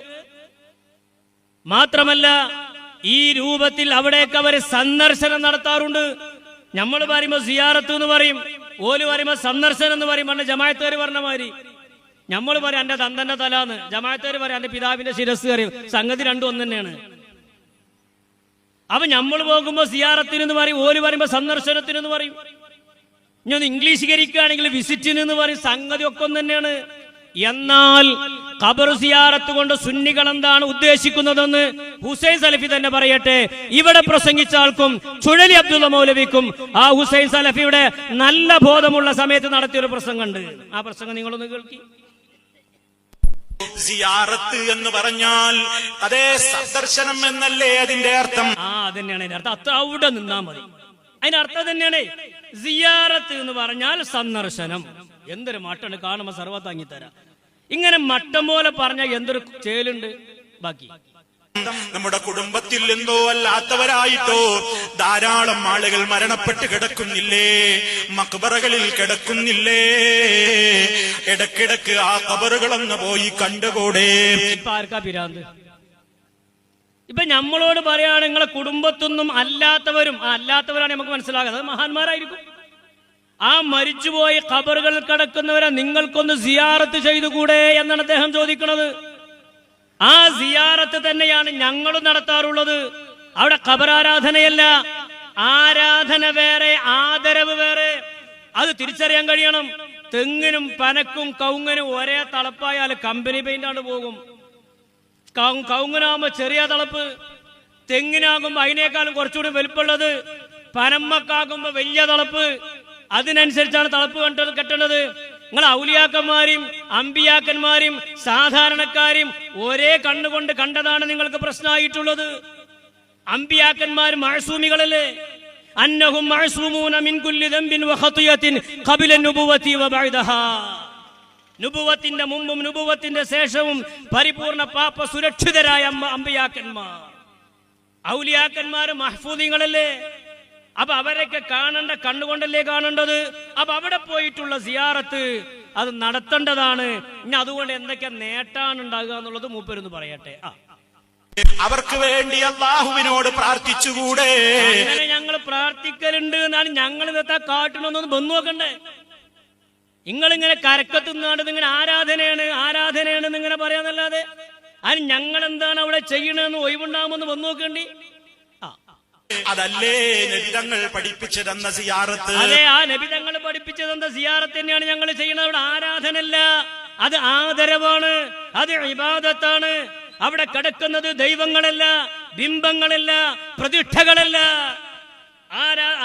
മാത്രമല്ല, ഈ രൂപത്തിൽ അവിടേക്ക് അവർ സന്ദർശനം നടത്താറുണ്ട്. നമ്മൾ പറയുമ്പോ സിയാറത്ത് എന്ന് പറയും, ഓല് പറയുമ്പോ സന്ദർശനം എന്ന് പറയും. പണ്ട് ജമാഅത്തുകാർ പറഞ്ഞ മാതിരി നമ്മൾ പറയും എന്റെ തന്തന്റെ തലാന്ന്, ജമാഅത്തുകാർ പറയും എന്റെ പിതാവിന്റെ ശിരസ് അറിയും. സംഗതി രണ്ടും ഒന്ന് തന്നെയാണ്. അപ്പൊ നമ്മൾ പോകുമ്പോ സിയാറത്തിനെന്ന് പറയും, ഓല് പറയുമ്പോ സന്ദർശനത്തിനെന്ന് പറയും. ഇനി ഒന്ന് ഇംഗ്ലീഷീകരിക്കുകയാണെങ്കിൽ വിസിറ്റിന് എന്ന് പറയും സംഗതി ഒക്കെ ഒന്ന് തന്നെയാണ്. എന്നാൽ ഖബർ സിയാറത്ത് കൊണ്ട് സുന്നികൾ എന്താണ് ഉദ്ദേശിക്കുന്നതെന്ന് ഹുസൈൻ സലഫി തന്നെ പറയട്ടെ. ഇവിടെ പ്രസംഗിച്ച ആൾക്കും ചുഴലി അബ്ദുള്ള മൗലവിക്കും ആ ഹുസൈൻ സലഫിയുടെ നല്ല ബോധമുള്ള സമയത്ത് നടത്തിയൊരു പ്രസംഗമുണ്ട്. ആ പ്രസംഗം നിങ്ങളൊന്ന് കേൾക്കി. സിയാറത്ത് എന്ന് പറഞ്ഞാൽ അതേ സന്ദർശനം എന്നല്ലേ അതിന്റെ അർത്ഥം? അതന്നെയാണ് അതിന്റെ അർത്ഥം. അത്ര അവിടെ നിന്നാ മതി. അതിന്റെ അർത്ഥം തന്നെയാണ് സിയാറത്ത് എന്ന് പറഞ്ഞാൽ സന്ദർശനം. എന്തൊരു മട്ടാണ്, കാണുമ്പോ സർവ്വത്താങ്ങിത്തരാം. ഇങ്ങനെ മട്ടം പോലെ പറഞ്ഞാൽ എന്തൊരു ചേലുണ്ട്. ബാക്കി നമ്മുടെ കുടുംബത്തിൽ എന്തോ അല്ലാത്തവരായിട്ടോ ധാരാളം ആളുകൾ മരണപ്പെട്ട് കിടക്കുന്നില്ലേ, മക്ബറകളിൽ കിടക്കുന്നില്ലേ? ഇടക്കിടക്ക് ആ ഖബറുകളൊന്ന് പോയി കണ്ടുകൂടെ? ഇപ്പൊ ആർക്കാ പിരാന്ത്? ഇപ്പൊ നമ്മളോട് പറയാണ് നിങ്ങളെ കുടുംബത്തൊന്നും അല്ലാത്തവരും, അല്ലാത്തവരാണ് നമുക്ക് മനസ്സിലാകുന്നത്, അത് മഹാന്മാരായിരിക്കും. ആ മരിച്ചുപോയി ഖബറുകളിൽ കിടക്കുന്നവരെ നിങ്ങൾക്കൊന്ന് സിയാറത്ത് ചെയ്തുകൂടെ എന്നാണ് അദ്ദേഹം ചോദിക്കുന്നത്. ആ സിയാറത്ത് തന്നെയാണ് ഞങ്ങളും നടത്താറുള്ളത്. അവിടെ ഖബറാരാധനയല്ല, ആരാധന വേറെ, ആദരവ് വേറെ. അത് തിരിച്ചറിയാൻ കഴിയണം. തെങ്ങിനും പനക്കും കൗങ്ങനും ഒരേ തളപ്പായാൽ കമ്പനി പെയിന്റാണ് പോകും. കൗങ്ങനാകുമ്പോ ചെറിയ തളപ്പ്, തെങ്ങിനാകുമ്പോ അതിനേക്കാളും കുറച്ചുകൂടി വലുപ്പമുള്ളത്, പനമ്മക്കാകുമ്പോ വലിയ തളപ്പ്. അതിനനുസരിച്ചാണ് തളപ്പ് കെട്ടേണ്ടത്. നിങ്ങൾ ഔലിയാക്കന്മാരും അമ്പിയാക്കന്മാരും സാധാരണക്കാരും ഒരേ കണ്ണുകൊണ്ട് കണ്ടതാണ് നിങ്ങൾക്ക് പ്രശ്നമായിട്ടുള്ളത്. അമ്പിയാക്കന്മാർ മഅ്സൂമികളല്ലേ? അന്നഹും മഅ്സൂമൂന മിൻ കുല്ലി ദംബിൻ വഖതിയത്തിൻ ഖബല നുബുവതി വബഅദഹാ. നുബുവത്തിന്റെ മുമ്പും നുബുവത്തിന്റെ ശേഷവും പരിപൂർണ പാപ സുരക്ഷിതരായ അമ്പിയാക്കന്മാർ. ഔലിയാക്കന്മാർ മഹ്ഫൂദികളല്ലേ? അപ്പൊ അവരൊക്കെ കാണേണ്ട കണ്ണുകൊണ്ടല്ലേ കാണേണ്ടത്? അപ്പൊ അവിടെ പോയിട്ടുള്ള സിയാറത്ത് അത് നടത്തേണ്ടതാണ്. ഇനി അതുകൊണ്ട് എന്തൊക്കെ നേട്ടാണ് ഉണ്ടാകുക എന്നുള്ളത് മൂപ്പരൊന്ന് പറയട്ടെ. അവർക്ക് വേണ്ടി അല്ലാഹുവിനോട് പ്രാർത്ഥിച്ചുകൂടെ? അങ്ങനെ ഞങ്ങൾ പ്രാർത്ഥിക്കലുണ്ട് എന്നാണ് ഞങ്ങൾ ഇന്നത്തെ കാട്ടണമെന്നൊന്ന് വന്നു നോക്കണ്ടേ? നിങ്ങളിങ്ങനെ കരക്കത്തുന്നാണ്ട് ഇങ്ങനെ ആരാധനയാണ് ആരാധനയാണ് ഇങ്ങനെ പറയാന്നല്ലാതെ അതിന് ഞങ്ങൾ എന്താണ് അവിടെ ചെയ്യണമെന്ന് ഒഴിവുണ്ടാകുമെന്ന് വന്നു നോക്കേണ്ടി. അതല്ലേ നബിതങ്ങൾ പഠിപ്പിച്ചു തന്ന സിയാറത്ത്? അതെ, ആ നബിതങ്ങൾ പഠിപ്പിച്ചു തന്ന സിയാറത്ത് തന്നെയാണ് ഞങ്ങൾ ചെയ്യുന്നത്. അവിടെ ആരാധനല്ല, അത് ആദരവാണ്, അത് ഇബാദത്താണ്. അവിടെ കിടക്കുന്നത് ദൈവങ്ങളല്ല, ബിംബങ്ങളല്ല, പ്രതിഷ്ഠകളല്ല,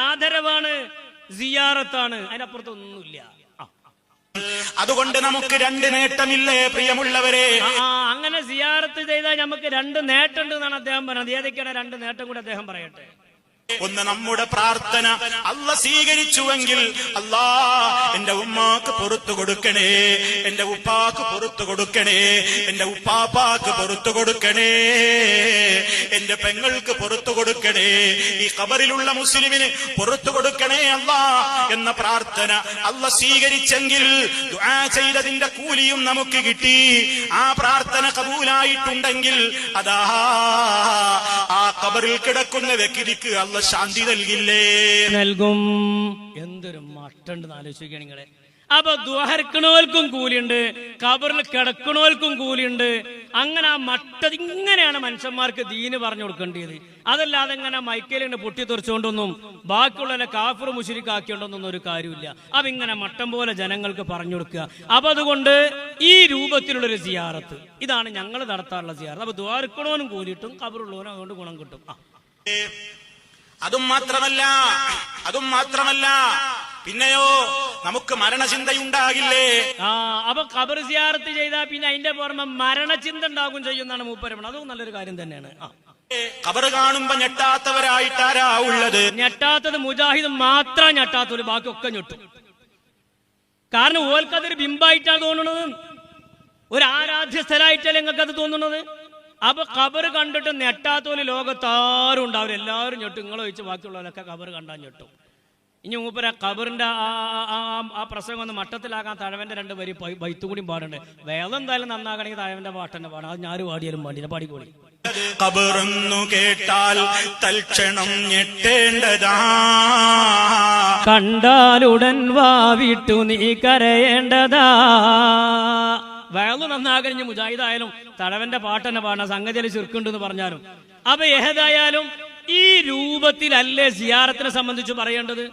ആദരവാണ്, സിയാറത്താണ്. അതിനപ്പുറത്തൊന്നുമില്ല. അതുകൊണ്ട് നമുക്ക് രണ്ട് നേട്ടമില്ലേ പ്രിയമുള്ളവരെ? അങ്ങനെ സിയാറത്ത് ചെയ്താൽ നമുക്ക് രണ്ട് നേട്ടമുണ്ട് എന്നാണ് അദ്ദേഹം പറഞ്ഞത്. ഏതൊക്കെയാണ് രണ്ട് നേട്ടം കൂടെ അദ്ദേഹം പറയട്ടെ. ഒന്ന്, നമ്മുടെ പ്രാർത്ഥന അല്ലാഹ് സ്വീകരിച്ചുവെങ്കിൽ അല്ലാ എന്റെ ഉമ്മാക്ക് പുറത്തു കൊടുക്കണേ, എന്റെ ഉപ്പാക്ക് പുറത്തു കൊടുക്കണേ, എന്റെ ഉപ്പാപ്പാക്ക് പുറത്തു കൊടുക്കണേ, എന്റെ പെങ്ങൾക്ക് പുറത്തു കൊടുക്കണേ, ഈ ഖബറിലുള്ള മുസ്ലിമിന് പുറത്തു കൊടുക്കണേ അല്ലാ എന്ന പ്രാർത്ഥന അല്ലാഹ് സ്വീകരിച്ചെങ്കിൽ ദുആ ചെയ്തതിന്റെ കൂലിയും നമുക്ക് കിട്ടി. ആ പ്രാർത്ഥന കബൂലായിട്ടുണ്ടെങ്കിൽ അതാ ആ ഖബറിൽ കിടക്കുന്ന വ്യക്തിക്ക് അല്ലാഹ് ശാന്തി നൽകില്ലേ? നൽകും. എന്തൊരു മട്ടുണ്ടെന്ന് ആലോചിക്കുക നിങ്ങളെ. അപ്പൊ ദുആർക്കണോൽക്കും കൂലിയുണ്ട്, ഖബറിൽ കിടക്കണോൽക്കും കൂലിയുണ്ട്. അങ്ങനെ ആ ഇങ്ങനെയാണ് മനുഷ്യന്മാർക്ക് ദീന് പറഞ്ഞു കൊടുക്കേണ്ടത്. അതല്ലാതെ ഇങ്ങനെ മൈക്കലിങ്ങനെ പൊട്ടിത്തെറിച്ചുകൊണ്ടൊന്നും ബാക്കിയുള്ള കാഫിർ മുശ്രിക്ക് ആക്കിയോണ്ടൊന്നും ഒരു കാര്യമില്ല. അപ്പൊ ഇങ്ങനെ മട്ടം പോലെ ജനങ്ങൾക്ക് പറഞ്ഞു കൊടുക്കുക. അപ്പൊ അതുകൊണ്ട് ഈ രൂപത്തിലുള്ളൊരു സിയാറത്ത് ഇതാണ് ഞങ്ങൾ നടത്താറുള്ള സിയാറത്ത്. അപ്പൊ ദുആർക്കണോനും കൂലിയിട്ടും ഖബറുള്ളവനും അതുകൊണ്ട് ഗുണം കിട്ടും. അതും മാത്രമല്ല പിന്നെയോ നമുക്ക് മരണചിന്തയുണ്ടാകില്ലേ? അപ്പൊ ഖബർ സിയാറത്ത് ചെയ്താൽ പിന്നെ അതിന്റെ പുറമെ മരണചിന്ത ഉണ്ടാകും ചെയ്യുന്നതാണ് മൂപ്പരമണം. അതും നല്ലൊരു കാര്യം തന്നെയാണ്. ഖബർ കാണുമ്പോ ഞെട്ടാത്തവരായിട്ടാരാ ഉള്ളത്? ഞെട്ടാത്തത് മുജാഹിദ് മാത്രം ഞെട്ടാത്തവര്, ബാക്കിയൊക്കെ ഞെട്ടും. കാരണം ഓൽക്കതൊരു ബിംബായിട്ടാണ് തോന്നുന്നത്, ഒരു ആരാധ്യ സ്ഥലമായിട്ടല്ലേ നിങ്ങൾക്കത് തോന്നുന്നത്. അപ്പൊ ഖബർ കണ്ടിട്ട് ഞെട്ടാത്തോല് ലോകത്താരും ഉണ്ടാവും, എല്ലാവരും ഞെട്ടും. നിങ്ങളെ ഒഴിച്ച് ബാക്കിയുള്ളവരൊക്കെ ഖബർ കണ്ടാൽ ഞെട്ടും. ഇനി മൂപ്പര ഖബറിന്റെ ആ പ്രസംഗം ഒന്ന് മട്ടത്തിലാക്കാൻ തഴവന്റെ രണ്ട് വരി ബൈത്തും കൂടി പാടുണ്ട്. വേദം എന്തായാലും നന്നാകണമെങ്കിൽ തഴവന്റെ പാട്ടന്നെ പാടാം. അത് ഞാൻ പാടിയാലും പാടില്ല, പാടിക്കോളി. ഖബറെന്നു കേട്ടാൽ തൽക്ഷണം ഞെട്ടേണ്ടതാ, കണ്ടാലുടൻ വാവിട്ടു നീ കരയേണ്ടതാ. വേദം നന്നാകഴിഞ്ഞ് മുജാഹിദായാലും തഴവന്റെ പാട്ടന്നെ പാടണം. സംഗതിയിൽ ചുരുക്കുണ്ടെന്ന് പറഞ്ഞാലും. അപ്പൊ ഏതായാലും ഈ രൂപത്തിലല്ലേ സിയാറത്തിനെ സംബന്ധിച്ച് പറയേണ്ടത്.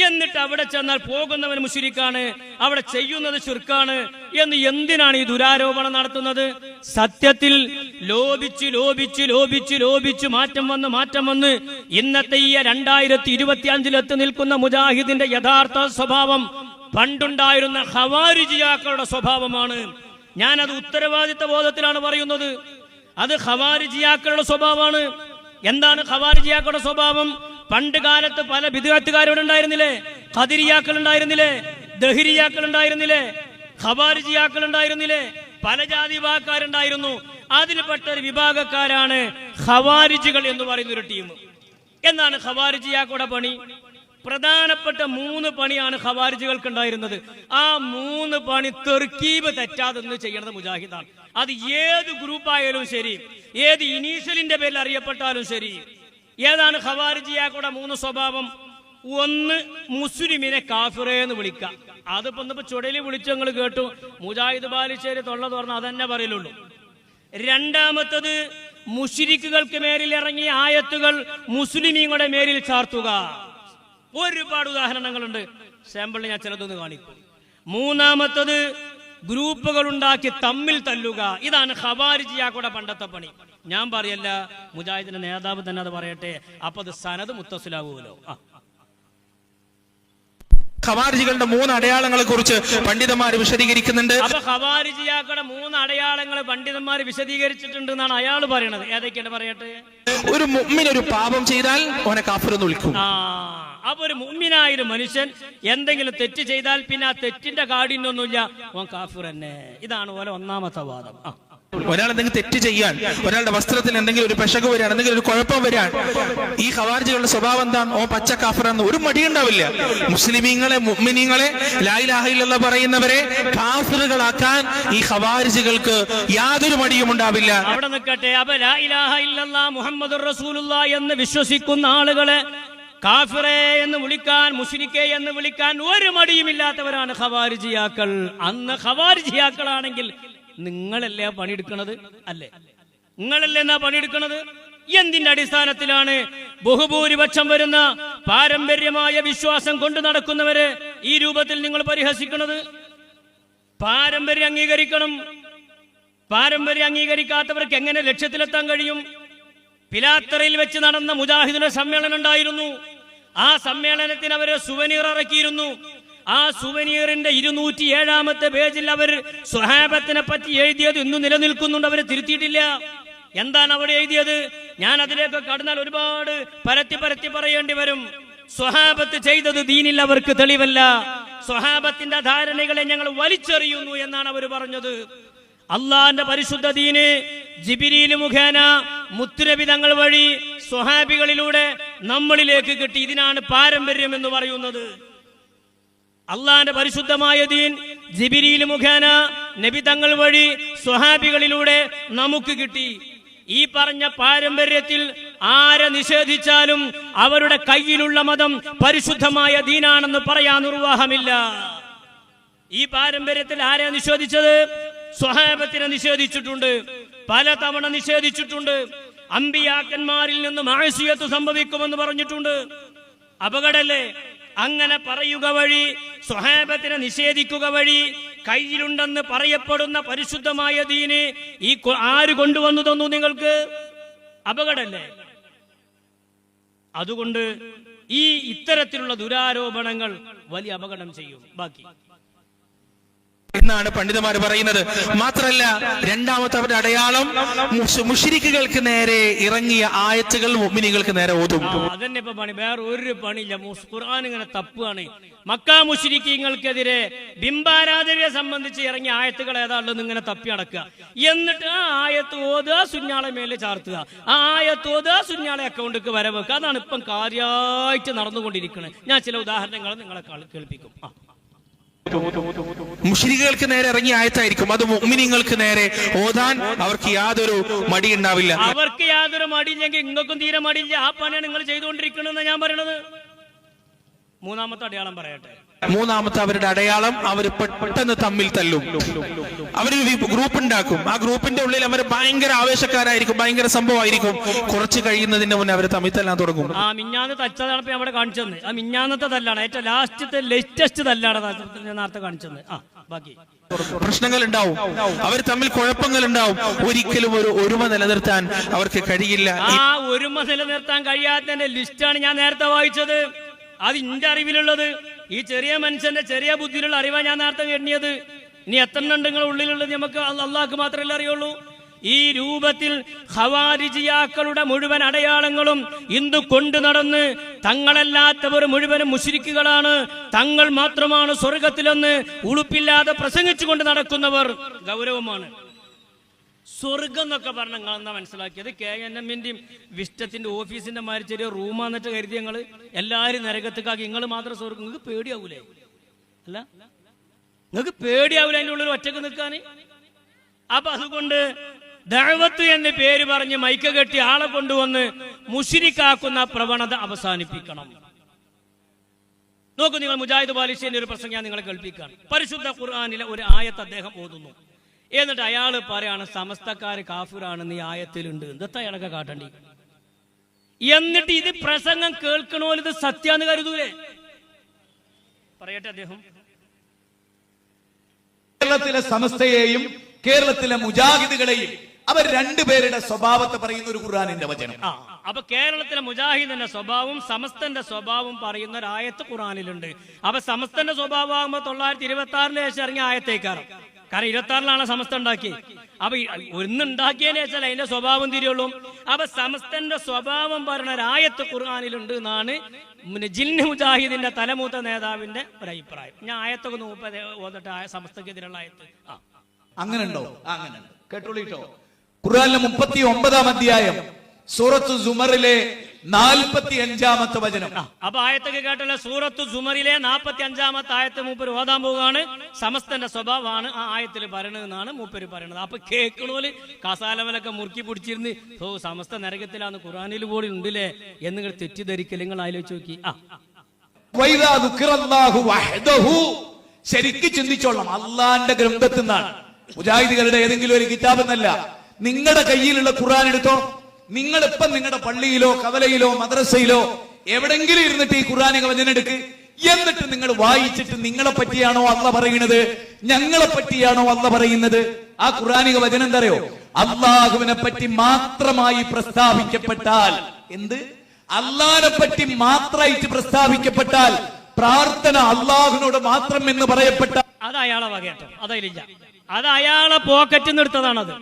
എന്നിട്ട് അവിടെ ചെന്നാൽ പോകുന്നവൻ മുശ്രിക്കാണ്, അവിടെ ചെയ്യുന്നത് ശിർക്കാണ് എന്ന് എന്തിനാണ് ഈ ദുരാരോപണം നടത്തുന്നത്? സത്യത്തിൽ ലോപിച്ച് ലോപിച്ച് ലോപിച്ച് ലോപിച്ച് മാറ്റം വന്ന് ഇന്നത്തെ ഈ 2025 എത്തി നിൽക്കുന്ന മുജാഹിദിന്റെ യഥാർത്ഥ സ്വഭാവം പണ്ടുണ്ടായിരുന്ന ഖവാരിജിയാക്കളുടെ സ്വഭാവമാണ്. ഞാനത് ഉത്തരവാദിത്ത ബോധത്തിലാണ് പറയുന്നത്. അത് ഖവാരിജിയാക്കളുടെ സ്വഭാവമാണ്. എന്താണ് ഖവാരിജിയാക്കളുടെ സ്വഭാവം? പണ്ട് കാലത്ത് പല ബിദ്അത്തുകാരോട് ഉണ്ടായിരുന്നില്ലേ? ഖദരിയാക്കൾ ഉണ്ടായിരുന്നില്ലേ? ദഹരിയാക്കൾ ഉണ്ടായിരുന്നില്ലേ? ഖവാരിജിയാക്കൾ ഉണ്ടായിരുന്നില്ലേ? പല ജാതി വിഭാഗക്കാരുണ്ടായിരുന്നു. അതിൽപ്പെട്ട ഒരു വിഭാഗക്കാരാണ് ഖവാരിജികൾ എന്ന് പറയുന്ന ഒരു ടീം. എന്നാണ് ഖവാരിജിയാക്കളുടെ പണി? പ്രധാനപ്പെട്ട 3 പണിയാണ് ഖവാരിജികൾക്ക് ഉണ്ടായിരുന്നത്. ആ 3 പണി തെർക്കീബ് തെറ്റാതെ ചെയ്യണത് മുജാഹിദാണ്. അത് ഏത് ഗ്രൂപ്പായാലും ശരി, ഏത് ഇനീഷ്യലിന്റെ പേരിൽ അറിയപ്പെട്ടാലും ശരി. ഏതാണ് ഖവാരിജിയാക്കളുടെ 3 സ്വഭാവം? 1, മുസ്ലിമിനെ കാഫിറേ എന്ന് വിളിക്കുക. അതിപ്പോ ഇന്നിപ്പോ ചുടലി വിളിച്ചു നിങ്ങൾ കേട്ടു. മുജാഹിദ് ബാലിശ്ശേരി തൊള്ള തുറന്ന് അതന്നെ പറയലുള്ളൂ. 2, മുശ്രിക്കുകൾക്ക് മേലിൽ ഇറങ്ങിയ ആയത്തുകൾ മുസ്ലിമീങ്ങളുടെ മേലിൽ ചാർത്തുക. ഒരുപാട് ഉദാഹരണങ്ങളുണ്ട്. സാമ്പിളിൽ ഞാൻ ചിലതൊന്ന് കാണിക്കും. 3, ഗ്രൂപ്പുകൾ ഉണ്ടാക്കി തമ്മിൽ തല്ലുക. ഇതാണ് ഖവാരിജിയാക്കളുടെ പണ്ടത്തെ പണി. ഞാൻ പറയല്ല, മുജാഹിദിന്റെ നേതാവ് തന്നെ അത് പറയട്ടെ. അപ്പൊ അത് സനത് മുത്തസിലാവൂലോ. ഖവാരിജികളുടെ 3 അടയാളങ്ങളെ കുറിച്ച് പണ്ഡിതന്മാർ വിശദീകരിക്കുന്നുണ്ട്. അപ്പൊ ഖവാരിജിയാക്കളുടെ 3 അടയാളങ്ങൾ പണ്ഡിതന്മാർ വിശദീകരിച്ചിട്ടുണ്ട് എന്നാണ് അയാൾ പറയണത്. ഏതൊക്കെയാണ് പറയട്ടെ? ഒരു മുഅ്മിൻ ഒരു പാപം ചെയ്താൽ അവനെ കാഫിർ എന്ന് വിളിക്കും. അപ്പൊ ഒരു മുഅ്മിനായ ഒരു മനുഷ്യൻ എന്തെങ്കിലും തെറ്റ് ചെയ്താൽ പിന്നെ ആ തെറ്റിന്റെ കാഠിന്യൊന്നുമില്ല, ഓൻ കാഫിർ തന്നെ. ഇതാണ് പോലെ 1ാമത്തെ വാദം. ഒരാൾ എന്തെങ്കിലും തെറ്റ് ചെയ്യാൻ, ഒരാളുടെ വസ്ത്രത്തിൽ എന്തെങ്കിലും ഒരു പെശക് വരാൻ, എന്തെങ്കിലും ഒരു കുഴപ്പം വരാൻ, ഈ ഖവാരിജികളുടെ സ്വഭാവം എന്താണ്? ഓ പച്ച കാഫിറാന്ന് ഒരു മടിയുണ്ടാവില്ല. മുസ്ലിമീങ്ങളെ, മുഅ്മിനീങ്ങളെ, ലാ ഇലാഹ ഇല്ലല്ലാഹ് പറയുന്നവരെ കാഫിറുകളാക്കാൻ ഈ ഖവാരിജികൾക്ക് യാതൊരു മടിയും ഉണ്ടാവില്ല. അവിടെ നിൽക്കട്ടെ. അപ്പൊ ലാ ഇലാഹ ഇല്ലല്ലാഹ് മുഹമ്മദുർ റസൂലുള്ളാഹ് എന്ന് വിശ്വസിക്കുന്ന ആളുകളെ കാഫിറേ എന്ന് വിളിക്കാൻ, മുശ്രിക്കേ എന്ന് വിളിക്കാൻ ഒരു മടിയുമില്ലാത്തവരാണ് ഖവാരിജിയാക്കൾ. അന്ന് ഖവാരിജിയാക്കളാണെങ്കിൽ നിങ്ങളല്ലേ പണിയെടുക്കണത്? അല്ലേ? നിങ്ങളല്ലേ എന്നാ പണിയെടുക്കണത്? എന്തിന്റെ അടിസ്ഥാനത്തിലാണ് ബഹുഭൂരിപക്ഷം വരുന്ന പാരമ്പര്യമായ വിശ്വാസം കൊണ്ട് നടക്കുന്നവരെ ഈ രൂപത്തിൽ നിങ്ങൾ പരിഹസിക്കുന്നത്? പാരമ്പര്യം അംഗീകരിക്കണം. പാരമ്പര്യം അംഗീകരിക്കാത്തവർക്ക് എങ്ങനെ ലക്ഷ്യത്തിലെത്താൻ കഴിയും? പിലാത്തറയിൽ വെച്ച് നടന്ന മുജാഹിദിന്റെ സമ്മേളനം ഉണ്ടായിരുന്നു. ആ സമ്മേളനത്തിന് അവര് സുവനീർ ഇറക്കിയിരുന്നു. ആ സുവനീറിന്റെ 207-ാമത്തെ പേജിൽ അവർ സ്വഹാബത്തിനെ പറ്റി എഴുതിയത് ഇന്നും നിലനിൽക്കുന്നുണ്ട്. അവരെ തിരുത്തിയിട്ടില്ല. എന്താണ് അവിടെ എഴുതിയത്? ഞാൻ അതിലേക്ക് കടന്നാൽ ഒരുപാട് പരത്തി പറയേണ്ടി വരും. സ്വഹാബത്ത് ചെയ്തത് ദീനിൽ അവർക്ക് തെളിവല്ല. സ്വഹാബത്തിന്റെ ധാരണകളെ ഞങ്ങൾ വലിച്ചെറിയുന്നു എന്നാണ് അവർ പറഞ്ഞത്. അള്ളാന്റെ പരിശുദ്ധ ദീന് ജിബ്രീൽ മുഖേന മുത്തുനബി തങ്ങൾ വഴി സ്വഹാബികളിലൂടെ നമ്മളിലേക്ക് കിട്ടി. ഇതിനാണ് പാരമ്പര്യം എന്ന് പറയുന്നത്. അള്ളാന്റെ പരിശുദ്ധമായ ദീൻ ജിബ്രീൽ മുഖേന നബി തങ്ങൾ വഴി സ്വഹാബികളിലൂടെ നമുക്ക് കിട്ടി. ഈ പറഞ്ഞ പാരമ്പര്യത്തിൽ ആരെ നിഷേധിച്ചാലും അവരുടെ കയ്യിലുള്ള മതം പരിശുദ്ധമായ ദീനാണെന്ന് പറയാൻ നിർവാഹമില്ല. ഈ പാരമ്പര്യത്തിൽ ആരെ നിഷേധിച്ചത്? സ്വഹാബത്തിനെ നിഷേധിച്ചിട്ടുണ്ട്, പലതവണ നിഷേധിച്ചിട്ടുണ്ട്. അമ്പിയാക്കന്മാരിൽ നിന്ന് മഅസിയത്ത് സംഭവിക്കുമെന്ന് പറഞ്ഞിട്ടുണ്ട്. അപകടല്ലേ? അങ്ങനെ പറയുക വഴി, സ്വഹാബത്തിനെ നിഷേധിക്കുക വഴി കയ്യിലുണ്ടെന്ന് പറയപ്പെടുന്ന പരിശുദ്ധമായ ദീന് ഈ ആര് കൊണ്ടുവന്നു തന്നു നിങ്ങൾക്ക്? അപകടല്ലേ? അതുകൊണ്ട് ഈ ഇത്തരത്തിലുള്ള ദുരാരോപണങ്ങൾ വലിയ അപകടം ചെയ്യും. ബാക്കി എന്നാണ് പണ്ഡിതന്മാർ പറയുന്നത്. മാത്രല്ല, 2ാമത്തെ അവരുടെ അടയാളം മുശ്രിക്കുകൾക്ക് നേരെ ഇറങ്ങിയ ആയത്തുകൾ മുഅ്മിനീങ്ങൾക്ക് നേരെ ഓതും. അതന്നെ ഇപ്പൊ പണി, വേറെ ഒരു പണിയില്ല. ഖുർആൻ ഇങ്ങനെ തപ്പുകയാണ്. മക്കാ മുശ്രിക്കീങ്ങൾക്കെതിരെ ബിംബാരാധനയെ സംബന്ധിച്ച് ഇറങ്ങിയ ആയത്തുകൾ ഏതാണെന്ന് ഇങ്ങനെ തപ്പി അടക്കുക. എന്നിട്ട് ആ ആയത്ത് ഓതുക, സുഞ്ഞാളെ മേലെ ചാർത്തുക. ആ ആയത്ത് ഓതുക, സുഞ്ഞാളെ അക്കൗണ്ടിക്ക് വരവെക്കുക. അതാണ് ഇപ്പം കാര്യമായിട്ട് നടന്നുകൊണ്ടിരിക്കുന്നത്. ഞാൻ ചില ഉദാഹരണങ്ങൾ നിങ്ങളെ കേൾപ്പിക്കും. മുശ്രിക്കുകൾക്ക് നേരെ ഇറങ്ങിയ ആയത്തായിരിക്കും. അത് മുഅ്മിനീങ്ങൾക്ക് നേരെ ഓതാൻ അവർക്ക് യാതൊരു മടി ഉണ്ടാവില്ല. അവർക്ക് യാതൊരു മടിയില്ലെങ്കിൽ നിങ്ങൾക്കും തീരെ മടിയില്ല. ആ പണിയാണ് നിങ്ങൾ ചെയ്തുകൊണ്ടിരിക്കണമെന്ന് ഞാൻ പറയണത്. മൂന്നാമത്തെ അടയാളം പറയട്ടെ. മൂന്നാമത്തെ അവരുടെ അടയാളം, അവർ പെട്ടെന്ന് തമ്മിൽ തല്ലും. അവരൊരു ഗ്രൂപ്പ് ഉണ്ടാക്കും. ആ ഗ്രൂപ്പിന്റെ ഉള്ളിൽ അവർ ഭയങ്കര ആവേശക്കാരായിരിക്കും, ഭയങ്കര സംഭവമായിരിക്കും. കുറച്ച് കഴിയുന്നതിന് മുന്നേ അവർ തമ്മിൽ തല്ലാൻ തുടങ്ങും. ആ മിഞ്ഞാന്ന് തച്ചതാണ് അവിടെ കാണിച്ചത്. ആ മിഞ്ഞാന്നത്തെ തല്ലാണ്, ഏറ്റവും ലേറ്റസ്റ്റ് തല്ലാണ് നേരത്തെ കാണിച്ചത്. ആ ബാക്കി പ്രശ്നങ്ങൾ ഉണ്ടാവും, അവർ തമ്മിൽ കുഴപ്പങ്ങൾ ഉണ്ടാവും. ഒരിക്കലും ഒരു ഒരുമ നിലനിർത്താൻ അവർക്ക് കഴിയില്ല. ആ ഒരുമ നിലനിർത്താൻ കഴിയാത്തതിന്റെ ലിസ്റ്റാണ് ഞാൻ നേരത്തെ വായിച്ചത്. അത് എന്റെ അറിവിലുള്ളത്. ഈ ചെറിയ മനുഷ്യന്റെ ചെറിയ ബുദ്ധിയിലുള്ള അറിവാണ് ഞാൻ നേരത്തെ എണ്ണിയത്. ഇനി എത്ര നിങ്ങളുടെ ഉള്ളിലുള്ളത് നമുക്ക് അള്ളാഹ്ക്ക് മാത്രമല്ലേ അറിയുള്ളൂ. ഈ രൂപത്തിൽ ഖവാരിജിയാക്കളുടെ മുഴുവൻ അടയാളങ്ങളും ഇന്ന് കൊണ്ടു നടന്ന് തങ്ങളല്ലാത്തവർ മുഴുവനും മുശ്രിക്കുകളാണ്, തങ്ങൾ മാത്രമാണ് സ്വർഗത്തിലെന്ന് ഉളുപ്പില്ലാതെ പ്രസംഗിച്ചുകൊണ്ട് നടക്കുന്നവർ ഗൗരവമാണ്. സ്വർഗം എന്നൊക്കെ പറഞ്ഞ നിങ്ങളെന്നാ മനസ്സിലാക്കിയത്? KNMന്റെയും വിസ്റ്റത്തിന്റെ ഓഫീസിന്റെ മാതിരി ചെറിയ റൂമാന്നിട്ട് കരുതി ഞങ്ങൾ എല്ലാവരും നരകത്തേക്കാക്കി. നിങ്ങൾ മാത്രം സ്വർഗം. നിങ്ങൾക്ക് പേടിയാവൂലേ? അല്ല, നിങ്ങൾക്ക് പേടിയാവൂല അതിൻ്റെ ഉള്ളിൽ ഒറ്റക്ക് നിൽക്കാൻ? അപ്പൊ അതുകൊണ്ട് ദഅവത്ത് എന്ന് പേര് പറഞ്ഞ് മൈക്ക് കെട്ടി ആളെ കൊണ്ടുവന്ന് മുശ്രിക്കാക്കുന്ന പ്രവണത അവസാനിപ്പിക്കണം. നോക്കൂ, നിങ്ങൾ മുജാഹിദ് ബാലിശ്ശേരിന്റെ ഒരു പ്രസംഗം ഞാൻ നിങ്ങളെ കേൾപ്പിക്കുകയാണ്. പരിശുദ്ധ ഖുർആനിലെ ഒരു ആയത്ത് അദ്ദേഹം ഓതുന്നു. എന്നിട്ട് അയാൾ പറയാണ് സമസ്തക്കാര് കാഫിറാണെന്ന് ഈ ആയത്തിലുണ്ട്. എന്താ അയാളൊക്കെ കാട്ടണ്ടി? എന്നിട്ട് ഇത് പ്രസംഗം കേൾക്കണോല് ഇത് സത്യാന്ന് കരുതൂലേ? പറയട്ടെ അദ്ദേഹം. കേരളത്തിലെ സമസ്തയെയും കേരളത്തിലെ മുജാഹിദുകളെയും അവർ രണ്ടുപേരുടെ സ്വഭാവത്തെ പറയുന്ന ഒരു ഖുർആനിന്റെ വചനം. അപ്പൊ കേരളത്തിലെ മുജാഹിദിന്റെ സ്വഭാവം സമസ്തന്റെ സ്വഭാവം പറയുന്ന ഒരു ആയത്ത് ഖുർആനിലുണ്ട്. അപ്പൊ സമസ്തന്റെ സ്വഭാവം ആകുമ്പോ 926 ശേഷം ഇറങ്ങിയ ആയത്തേക്കാറ്. കാരണം 26 സമസ്ത ഉണ്ടാക്കി. അപ്പൊ ഒന്നുണ്ടാക്കിയതിനു ശേഷം അതിന്റെ സ്വഭാവം തിരിയുള്ളൂ. അപ്പൊ സമസ്തന്റെ സ്വഭാവം പറയുന്ന ഒരു ആയത്ത് ഖുർആനിലുണ്ട് എന്നാണ് ജിന്ന് മുജാഹിദിന്റെ തലമൂത്ത നേതാവിന്റെ ഒരു അഭിപ്രായം. ഞാൻ ആയത്തൊക്കെ ഓതട്ടെ, സമസ്തക്കെതിരുള്ള ആയത്ത്. അങ്ങനെ ഉണ്ടോ? അങ്ങനെ കേട്ടോളിട്ടോ. ഖുർആനിലെ 39-ാം അധ്യായം സൂറത്തു സുമറിലെ 45-ാമത്തെ വചനം. അപ്പൊ ആയത്തൊക്കെ കേട്ടല്ല. സൂറത്തു സുമറിലെ 45-ാമത്തെ ആയത്ത് മൂപ്പര് ഓതാൻ പോവുകയാണ്. സമസ്തന്റെ സ്വഭാവമാണ് ആ ആയത്തിൽ പറയണതെന്നാണ് മൂപ്പര് പറയണത്. അപ്പൊ കേൾക്കണോല് കസാലവലൊക്കെ മുറുക്കി പിടിച്ചിരുന്ന് സമസ്ത നരകത്തിലാന്ന് ഖുർആനിൽ കൂടി ഉണ്ടല്ലേ എന്ന് നിങ്ങൾ തെറ്റിദ്ധരിക്കൽ. നിങ്ങൾ ആലോചിച്ച് നോക്കി. ശരിക്കും ചിന്തിച്ചോളാം. അള്ളാന്റെ ഗ്രന്ഥത്തിൽ നിന്നാണ്, മുജാഹിദുകളുടെ ഏതെങ്കിലും ഒരു കിതാബ് എന്നല്ല. നിങ്ങളുടെ കയ്യിലുള്ള ഖുർആൻ എടുത്തോ. നിങ്ങൾ ഇപ്പം നിങ്ങളുടെ പള്ളിയിലോ കവലയിലോ മദ്രസയിലോ എവിടെങ്കിലും ഇരുന്നിട്ട് ഈ ഖുർആനിക വചനം എടുക്ക്. എന്നിട്ട് നിങ്ങൾ വായിച്ചിട്ട് നിങ്ങളെ പറ്റിയാണോ അള്ളാഹ് പറയുന്നത്, ഞങ്ങളെ പറ്റിയാണോ അള്ളാഹ് പറയുന്നത്? ആ ഖുർആനിക വചനം എന്താ അറിയോ? അള്ളാഹുവിനെ പറ്റി മാത്രമായി പ്രസ്താവിക്കപ്പെട്ടാൽ, എന്ത് അള്ളാഹിനെ പറ്റി മാത്രമായിട്ട് പ്രസ്താവിക്കപ്പെട്ടാൽ, പ്രാർത്ഥന അള്ളാഹുവിനോട് മാത്രം എന്ന് പറയപ്പെട്ട അത് അയാളെ വകയാട്ടോ. അതയിലില്ല. അത് അയാളെ പോക്കറ്റിൽ നിന്ന് എടുത്തതാണത്.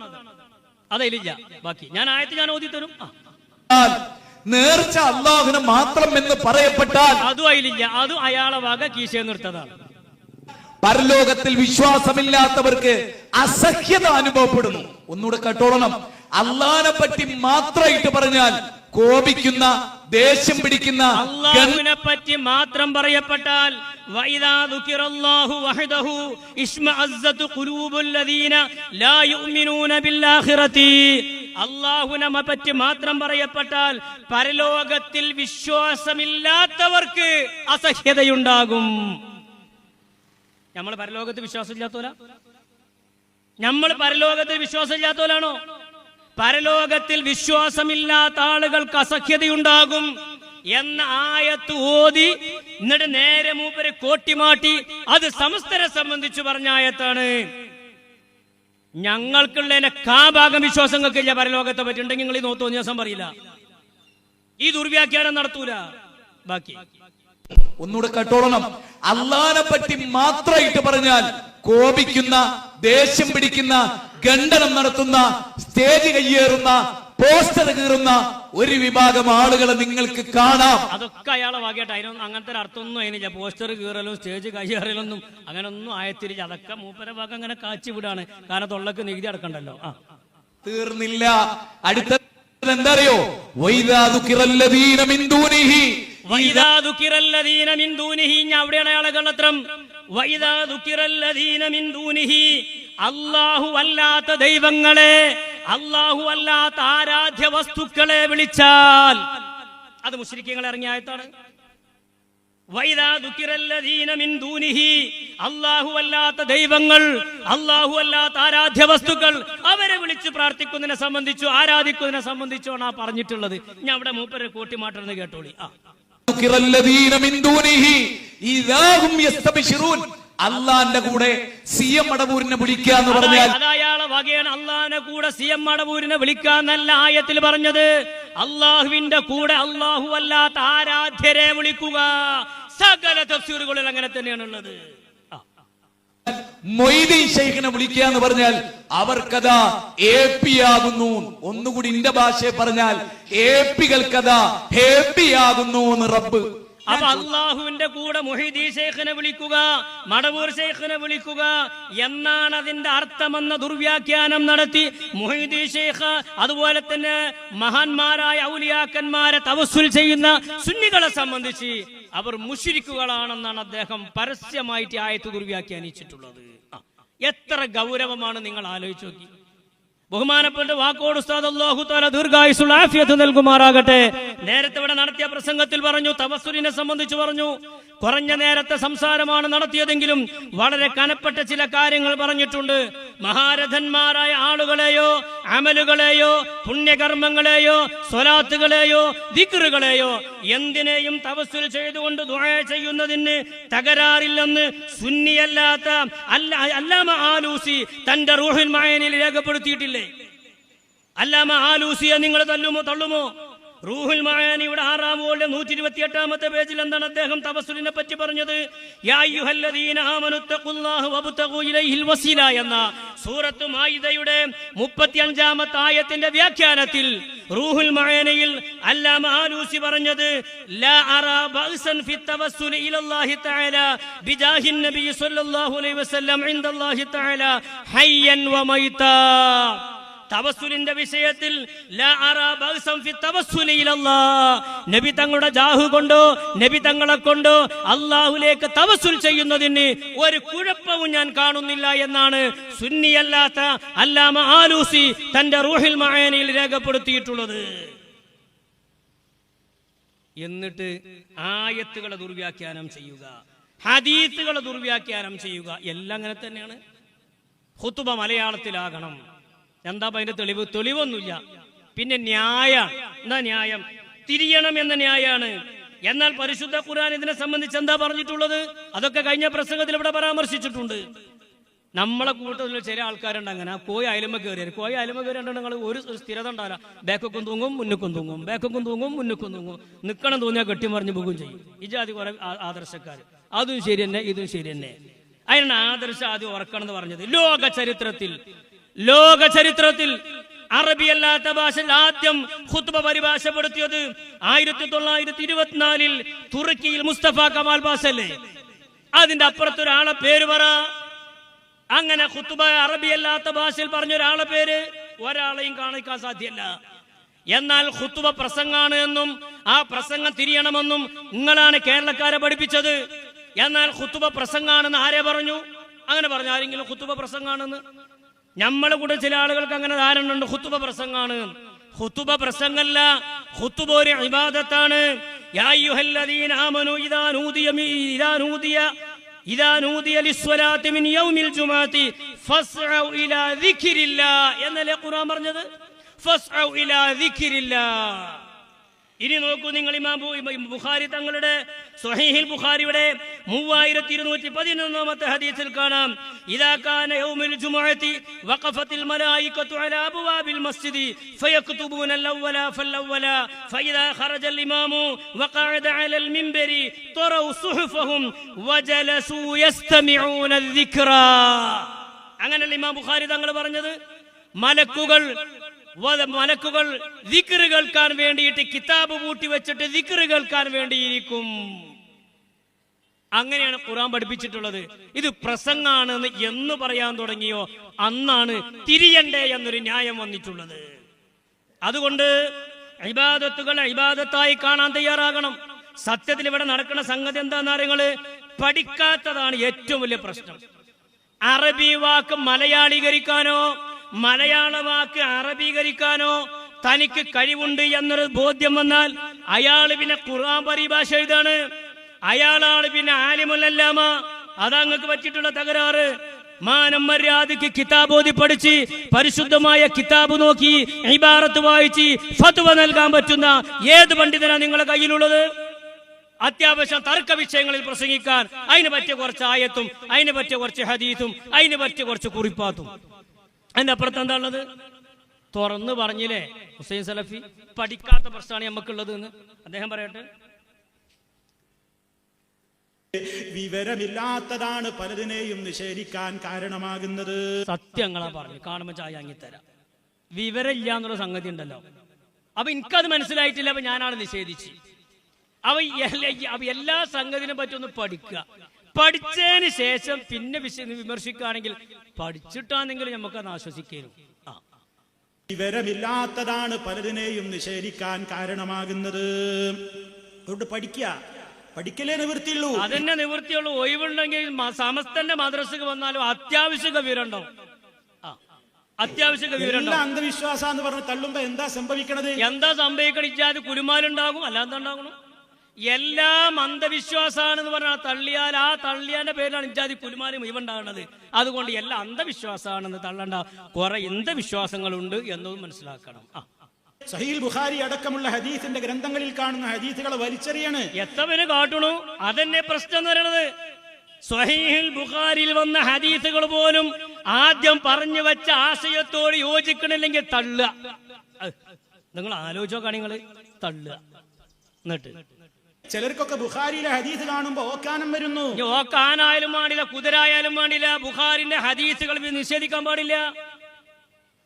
അതയിലില്ല. ബാക്കി ഞാൻ ആയത്ത് ഞാൻ ഓതി തരും. നേർച്ച അള്ളാഹുവിന് മാത്രം എന്ന് പറയപ്പെട്ടാൽ അതും അതിലില്ല. അതും അയാളെ വക കീശയിൽ നിർത്തതാണ്. പരലോകത്തിൽ വിശ്വാസമില്ലാത്തവർക്ക് അസഹ്യത അനുഭവപ്പെടുന്നു. ഒന്നുകൂടെ കേട്ടോളണം. അള്ളാഹിനെ പറ്റി മാത്രമായിട്ട് പറഞ്ഞാൽ കോപിക്കുന്ന, ദേഷ്യം പിടിക്കുന്ന, അള്ളാഹുവിനെ പറ്റി മാത്രം പറയപ്പെട്ടാൽ വഇദാ ദുകിറല്ലാഹു വഹദഹു ഇശ്മഅസ്സതു ഖുലൂബുൽ ലദീന ലാ യുഅ്മിനൂന ബിൽആഖിറതി. അള്ളാഹുവിനെ പറ്റി മാത്രം പറയപ്പെട്ടാൽ പരലോകത്തിൽ വിശ്വാസമില്ലാത്തവർക്ക് അസഹ്യതയുണ്ടാകും. നമ്മൾ പരലോകത്ത് വിശ്വാസമില്ലാത്തവരാ? നമ്മൾ പരലോകത്തിൽ വിശ്വാസമില്ലാത്തവരാണോ? പരലോകത്തിൽ വിശ്വാസമില്ലാത്ത ആളുകൾക്ക് അസഖ്യതയുണ്ടാകും എന്ന ആയത്ത് ഓതി എന്നിട്ട് നേരെ മൂപ്പര് കോട്ടിമാട്ടി അത് സമസ്തരെ സംബന്ധിച്ച് പറഞ്ഞ ആയത്താണ്. ഞങ്ങൾക്കുള്ളതിനെ കാഭാഗം വിശ്വാസങ്ങൾക്കില്ല. പരലോകത്തെ പറ്റിയുണ്ടെങ്കിൽ നിങ്ങൾ ഈ തോന്നിയ ദിവസം പറയില്ല, ഈ ദുർവ്യാഖ്യാനം നടത്തൂല. ബാക്കി ഒന്നുകൂടെ കേട്ടോളണം. അള്ളാഹിനെ പറ്റി മാത്രമായിട്ട് പറഞ്ഞാൽ കോപിക്കുന്ന, ദേഷ്യം പിടിക്കുന്ന, ഖണ്ഡനം നടത്തുന്ന, സ്റ്റേജ് കയ്യേറുന്ന, പോസ്റ്റർ കീറുന്ന ഒരു വിഭാഗം ആളുകളെ നിങ്ങൾക്ക് കാണാം. അതൊക്കെ അയാളെ വാങ്ങിയിട്ട് അതിനൊന്നും അങ്ങനത്തെ ഒരു അർത്ഥമൊന്നും അതിനില്ല. പോസ്റ്റർ കീറലും സ്റ്റേജ് കയ്യേറലൊന്നും അങ്ങനൊന്നും ആയത്തിരില്ല. അതൊക്കെ മൂപ്പര ഭാഗം അങ്ങനെ കാച്ചി വിടാണ്. കാരണം തൊള്ളക്ക് നികുതി അടക്കണ്ടല്ലോ. തീർന്നില്ല. അടുത്ത എന്താ അറിയോ? വൈദാ ദുകിറല്ലദീന മിൻ ദൂനിഹി. വൈദാ ദുകിറല്ലദീന മിൻ ദൂനിഹി. അവിടെയാണ് അയാളെ കള്ളത്രം. വൈദാ ദുകിറല്ലദീന മിൻ ദൂനിഹി. അല്ലാഹു അല്ലാത്ത ദൈവങ്ങളെ, അല്ലാഹു അല്ലാത്ത ആരാധ്യ വസ്തുക്കളെ വിളിച്ചാൽ, അത് മുശ്രിക്കീങ്ങൾ ഇറങ്ങിയ ആയത്താണ്. വൈദാ ദുകിറല്ലദീന മിൻ ദൂനിഹി, അല്ലാഹു അല്ലാത്ത ദൈവങ്ങൾ, അല്ലാഹു അല്ലാത്ത ആരാധ്യ വസ്തുക്കൾ, അവരെ വിളിച്ച് പ്രാർത്ഥിക്കുന്നതിനെ സംബന്ധിച്ചു ആരാധിക്കുന്നതിനെ സംബന്ധിച്ചോണാ പറഞ്ഞിട്ടുള്ളത്. ഞാൻ അവിടെ മൂപ്പരെ കൂട്ടിമാട്ടുന്നത് കേട്ടോളി. അള്ളാന്റെ കൂടെ സി എം മടവൂരിനെ വിളിക്കുക എന്ന് പറഞ്ഞാൽ അയാളെ വകയാണ്. അള്ളാഹിന്റെ കൂടെ സി എം മടവൂരിനെ വിളിക്കാന്നല്ല ആയത്തിൽ പറഞ്ഞത്. അള്ളാഹുവിന്റെ കൂടെ അള്ളാഹു അല്ലാത്ത ആരാധ്യരെ വിളിക്കുക. സകല തഫ്സീറുകളിൽ അങ്ങനെ തന്നെയാണുള്ളത്. മൊയ്തീൻ ശൈഖിനെ വിളിക്കുക എന്ന് പറഞ്ഞാൽ അവർക്കതാ എ പി ആകുന്നു. ഒന്നുകൂടി ഇന്റെ ഭാഷയെ പറഞ്ഞാൽ എ പികൾക്കതാ ഹേപ്പി ആകുന്നു എന്ന് റബ്ബ്. അപ്പൊ അള്ളാഹുവിന്റെ കൂടെ മുഹീദീൻ ശൈഖിനെ വിളിക്കുക, മടവൂർ ശൈഖിനെ വിളിക്കുക എന്നാണ് അതിന്റെ അർത്ഥമെന്ന ദുർവ്യാഖ്യാനം നടത്തി മുഹീദീൻ ശൈഖ് അതുപോലെ തന്നെ മഹാന്മാരായ ഔലിയാക്കന്മാരെ തവസ്സുൽ ചെയ്യുന്ന സുന്നികളെ സംബന്ധിച്ച് അവർ മുശ്രിക്കുകളാണെന്നാണ് അദ്ദേഹം പരസ്യമായിട്ട് ആയത്ത് ദുർവ്യാഖ്യാനിച്ചിട്ടുള്ളത്. എത്ര ഗൗരവമാണ് നിങ്ങൾ ആലോചിച്ച് നോക്കി. ബഹുമാനപ്പെട്ട വാക്കോട് ഉസ്താദ് അല്ലാഹു തആല ദീർഘായുസ്സുള്ള ആഫിയത്ത് നൽകുമാറാകട്ടെ. നേരത്തെ ഇവിടെ നടത്തിയ പ്രസംഗത്തിൽ പറഞ്ഞു, തവസ്സുലിനെ സംബന്ധിച്ച് പറഞ്ഞു, കുറഞ്ഞ നേരത്തെ സംസാരമാണ് നടത്തിയതെങ്കിലും വളരെ കനപ്പെട്ട ചില കാര്യങ്ങൾ പറഞ്ഞിട്ടുണ്ട്. മഹാരഥന്മാരായ ആളുകളെയോ അമലുകളെയോ പുണ്യകർമ്മങ്ങളെയോ സ്വലാത്തുകളെയോ ദിക്റുകളെയോ എന്തിനേയും തവസ്സുൽ ചെയ്തുകൊണ്ട് ദുആ ചെയ്യുന്നതിന് തകരാറില്ലെന്ന് സുന്നിയല്ലാത്ത അല്ലാമ ആലൂസി തന്റെ റൂഹുൽ മഅനിയിൽ രേഖപ്പെടുത്തിയിട്ടില്ലേ? അല്ലാമ ആലൂസിയെ നിങ്ങൾ തള്ളുമോ? റൂഹുൽ മഅനിയുടെ 6-ാം വോളിയം 128-ാമത്തെ പേജിൽ എന്താണ് അദ്ദേഹം തവസ്സുലിനെ പറ്റി പറഞ്ഞത്? യാ അയ്യുഹല്ലദീന ആമനു തഖുല്ലാഹ വബ്തഗൂ ഇലൈഹിൽ വസീല എന്ന സൂറത്ത് മാഇദയുടെ 35-ാമത്തെ ആയത്തിന്റെ വ്യാഖ്യാനത്തിൽ റൂഹുൽ മഅനിയിൽ അല്ലാമ ആലൂസി പറഞ്ഞത് ലാ അറാ ബഅസൻ ഫി തവസ്സുൽ ഇലല്ലാഹി തആല ബിജാഹിൻ നബി സ്വല്ലല്ലാഹു അലൈഹി വസല്ലം ഇൻദല്ലാഹി തആല ഹയ്യൻ വമൈതാ. തവസ്സുലിന്റെ വിഷയത്തിൽ നബി തങ്ങളുടെ ജാഹു കൊണ്ടോ നബി തങ്ങളെ കൊണ്ടോ അള്ളാഹുലേക്ക് തവസ്സുൽ ചെയ്യുന്നതിന് ഒരു കുഴപ്പവും ഞാൻ കാണുന്നില്ല എന്നാണ് സുന്നിയല്ലാത്ത അല്ലാമ ആലൂസി തന്റെ റൂഹുൽ മഅനിയിൽ രേഖപ്പെടുത്തിയിട്ടുള്ളത്. എന്നിട്ട് ആയത്തുകളെ ദുർവ്യാഖ്യാനം ചെയ്യുക, ഹദീസുകളെ ദുർവ്യാഖ്യാനം ചെയ്യുക, എല്ലാം അങ്ങനെ തന്നെയാണ്. ഖുതുബ മലയാളത്തിലാകണം. എന്താ അതിന്റെ തെളിവൊന്നുമില്ല. പിന്നെ ന്യായം, എന്താ ന്യായം? തിരിയണം എന്ന ന്യായാണ്. എന്നാൽ പരിശുദ്ധ ഖുർആൻ ഇതിനെ സംബന്ധിച്ച് എന്താ പറഞ്ഞിട്ടുള്ളത്? അതൊക്കെ കഴിഞ്ഞ പ്രസംഗത്തിൽ ഇവിടെ പരാമർശിച്ചിട്ടുണ്ട്. നമ്മളെ കൂട്ടത്തിൽ ചില ആൾക്കാരുണ്ട് അങ്ങനെ കോയി അയലുമ കയറിയാണ് നിങ്ങൾ ഒരു സ്ഥിരത ഉണ്ടാവില്ല. ബാക്കൊക്കും തൂങ്ങും മുന്നുക്കും തൂങ്ങും, ബാക്കൊക്കും തൂങ്ങും മുന്നുക്കും തൂങ്ങും, നിക്കണം തോന്നിയാൽ കെട്ടി മറിഞ്ഞ് പോകുകയും ചെയ്യും. ഈ ജാതി കുറെ ആദർശക്കാർ. അതും ശരി തന്നെ, ഇതും ശരി തന്നെ. അതിനാണ് ആദർശം ആദ്യം ഉറക്കണം എന്ന് പറഞ്ഞത്. ലോക ചരിത്രത്തിൽ അറബിയല്ലാത്ത ഭാഷയിൽ ആദ്യം ഖുത്ബ പരിഭാഷപ്പെടുത്തിയത് 1924 തുർക്കിയിൽ മുസ്തഫ കമാൽ പാസല്ലേ. അതിന്റെ അപ്പുറത്തൊരാളെ പേര് പറ. അങ്ങനെ ഖുത്ബ അറബിയല്ലാത്ത ഭാഷയിൽ പറഞ്ഞൊരാളെ പേര് ഒരാളെയും കാണിക്കാൻ സാധ്യമല്ല. എന്നാൽ ഖുത്ബ പ്രസംഗാണ് എന്നും ആ പ്രസംഗം തിരിയണമെന്നും നിങ്ങളാണ് കേരളക്കാരെ പഠിപ്പിച്ചത്. എന്നാൽ ഖുത്ബ പ്രസംഗാണെന്ന് ആരെ പറഞ്ഞു? അങ്ങനെ പറഞ്ഞു ആരെങ്കിലും ഖുത്ബ പ്രസംഗാണെന്ന്? നമ്മളെ കൂടെ ചില ആളുകൾക്ക് അങ്ങനെ ധാരണ ഉണ്ട് ഖുത്ബ പ്രസംഗാണ്. ഖുത്ബ പ്രസംഗമല്ല, ഖുത്ബ ഒരു ഇബാദത്താണ്. യാ അയ്യുഹല്ലദീന ആമനൂ ഇദാ നൂദിയ ലിസ്വലാത്തി മിൻ യൗമിൽ ജുമുഅത്തി ഫസ്ഉ ഇലാ ദിക്രില്ലാഹ് എന്നല്ലേ ഖുർആൻ പറഞ്ഞത്? ഫസ്ഉ ഇലാ ദിക്രില്ലാഹ്. ഇനി നോക്കൂ നിങ്ങൾ, ഇമാം ബുഖാരി തങ്ങളുടെ സ്വഹീഹുൽ ബുഖാരിയുടെ 3211-ാമത്തെ ഹദീസിൽ കാണാം, ഇദാ കാന യൗമുൽ ജുമുഅത്തി വഖഫത്തിൽ മലായികത്തു അലാ അബ്വാബിൽ മസ്ജിദി ഫയക്തുബൂന അൽ-അവ്വല ഫൽ-അവ്വല ഫഇദാ ഖറജൽ ഇമാമു വഖഅദ അലൽ മിൻബരി തറൗ സുഹുഫഹും വജലസു യസ്തമിഊന അൽ-ദിക്റാ. അങ്ങനെയല്ലേ ഇമാം ബുഖാരി തങ്ങൾ പറഞ്ഞത്? മലക്കുകൾ ദിക്റ് കേൾക്കാൻ വേണ്ടിയിട്ട് കിതാബ് പൂട്ടി വെച്ചിട്ട് ദിക്റ് കേൾക്കാൻ വേണ്ടിയിരിക്കും. അങ്ങനെയാണ് ഖുർആൻ പഠിപ്പിച്ചിട്ടുള്ളത്. ഇത് പ്രസംഗാണെന്ന് എന്ന് പറയാൻ തുടങ്ങിയോ അന്നാണ് തിരിയണ്ടേ എന്നൊരു ന്യായം വന്നിട്ടുള്ളത്. അതുകൊണ്ട് ഇബാദത്തുകൾ ഇബാദത്തായി കാണാൻ തയ്യാറാകണം. സത്യത്തിൽ ഇവിടെ നടക്കുന്ന സംഗതി എന്താണെന്ന് അറിയുന്നത്? പഠിക്കാത്തതാണ് ഏറ്റവും വലിയ പ്രശ്നം. അറബി വാക്ക് മലയാളീകരിക്കാനോ മലയാള വാക്ക് അറബീകരിക്കാനോ തനിക്ക് കഴിവുണ്ട് എന്നൊരു ബോധ്യം വന്നാൽ അയാൾ പിന്നെ ഖുർആൻ പരിഭാഷ എഴുതാണ്. അയാളാണ് പിന്നെ ആലിമുല്ലല്ലാമ. അതങ്ങൾക്ക് പറ്റിയിട്ടുള്ള തകരാറ്. മാനം മര്യാദയ്ക്ക് കിതാബോധി പഠിച്ച് പരിശുദ്ധമായ കിതാബ് നോക്കി ഇബാറത്ത് വായിച്ച് ഫത്വ നൽകാൻ പറ്റുന്ന ഏത് പണ്ഡിതനാണ് നിങ്ങളുടെ കയ്യിലുള്ളത്? അത്യാവശ്യം തർക്ക വിഷയങ്ങളിൽ പ്രസംഗിക്കാൻ അതിന് പറ്റിയ കുറച്ച് ആയത്തും അതിന് പറ്റിയ കുറച്ച് ഹദീസും അതിന് പറ്റിയ കുറച്ച് കുറിപ്പാത്തും. അതിന്റെ അപ്പുറത്ത് എന്താ ഉള്ളത്? തുറന്ന് പറഞ്ഞില്ലേ ഹുസൈൻ സലഫി, പഠിക്കാത്ത പ്രശ്നമാണ് നമുക്കുള്ളത് എന്ന് അദ്ദേഹം പറയട്ടെ. വിവരമില്ലാത്തതാണ് പലതിനെയും നിഷേധിക്കാൻ കാരണമാകുന്നത്. സത്യങ്ങളാ പറഞ്ഞു, കാണുമ്പോൾ ചായ വാങ്ങിത്തരാം. വിവരമില്ല എന്നുള്ള സംഗതി ഉണ്ടല്ലോ. അപ്പൊ എനിക്കത് മനസ്സിലായിട്ടില്ല, അപ്പൊ ഞാനാണ് നിഷേധിച്ച്. അവ എല്ലാ സംഗതിനെ പറ്റി ഒന്ന് പഠിക്കുക. പഠിച്ചതിന് ശേഷം പിന്നെ വിമർശിക്കുകയാണെങ്കിൽ പഠിച്ചിട്ടാണെങ്കിലും നമുക്കത് ആശ്വസിക്കലും. വിവരമില്ലാത്തതാണ് പലതിനെയും നിഷേധിക്കാൻ കാരണമാകുന്നത്. അതുകൊണ്ട് പഠിക്കലേ നിവൃത്തിയുള്ളൂ. അതന്നെ നിവൃത്തിയുള്ളൂ. ഒഴിവുണ്ടെങ്കിൽ സമസ്തന്റെ മദ്രസക്ക് വന്നാലും അത്യാവശ്യ വിവരമുണ്ടാവും. അത്യാവശ്യ വിവരം. അന്ധവിശ്വാസം എന്ന് പറഞ്ഞ് തള്ളുമ്പോ എന്താ സംഭവിക്കണത്? എന്താ സംഭവിക്കണിച്ചാൽ കുലുമാലുണ്ടാകും, അല്ലാതെ ഉണ്ടാകണം. എല്ലാം അന്ധവിശ്വാസമാണെന്ന് പറഞ്ഞാൽ തള്ളിയാൽ ആ തള്ളിയാന്റെ പേരിലാണ് ഇജാതി കുലുമാലും ഇവണ്ടാകുന്നത്. അതുകൊണ്ട് എല്ലാം അന്ധവിശ്വാസമാണെന്ന് തള്ളണ്ട, കുറെ അന്ധവിശ്വാസങ്ങളുണ്ട് എന്നതും മനസ്സിലാക്കണം. സഹീൽ ബുഖാരി അടക്കമുള്ള ഹദീസിന്റെ ഗ്രന്ഥങ്ങളിൽ കാണുന്ന ഹദീസുകളെ വലിച്ചെറിയാണ്. എത്തവന് കാട്ടണു. അതന്നെ പ്രശ്നം എന്ന് പറയുന്നത്. സ്വഹീഹുൽ ബുഖാരിയിൽ വന്ന ഹദീസുകൾ പോലും ആദ്യം പറഞ്ഞു വെച്ച ആശയത്തോട് യോജിക്കണില്ലെങ്കിൽ തള്ളുക. നിങ്ങൾ ആലോചിച്ചോക്കാണ്, നിങ്ങൾ തള്ളുക. എന്നിട്ട് ചിലർക്കൊക്കെ ബുഖാരിയിലെ ഹദീസ് കാണുമ്പോ ഓക്കാനം വരുന്നു. ഓക്കാനായാലും പാടില്ല, കുതിരായാലും പാടില്ല. ബുഖാരിന്റെ ഹദീസുകൾ നിഷേധിക്കാൻ പാടില്ല.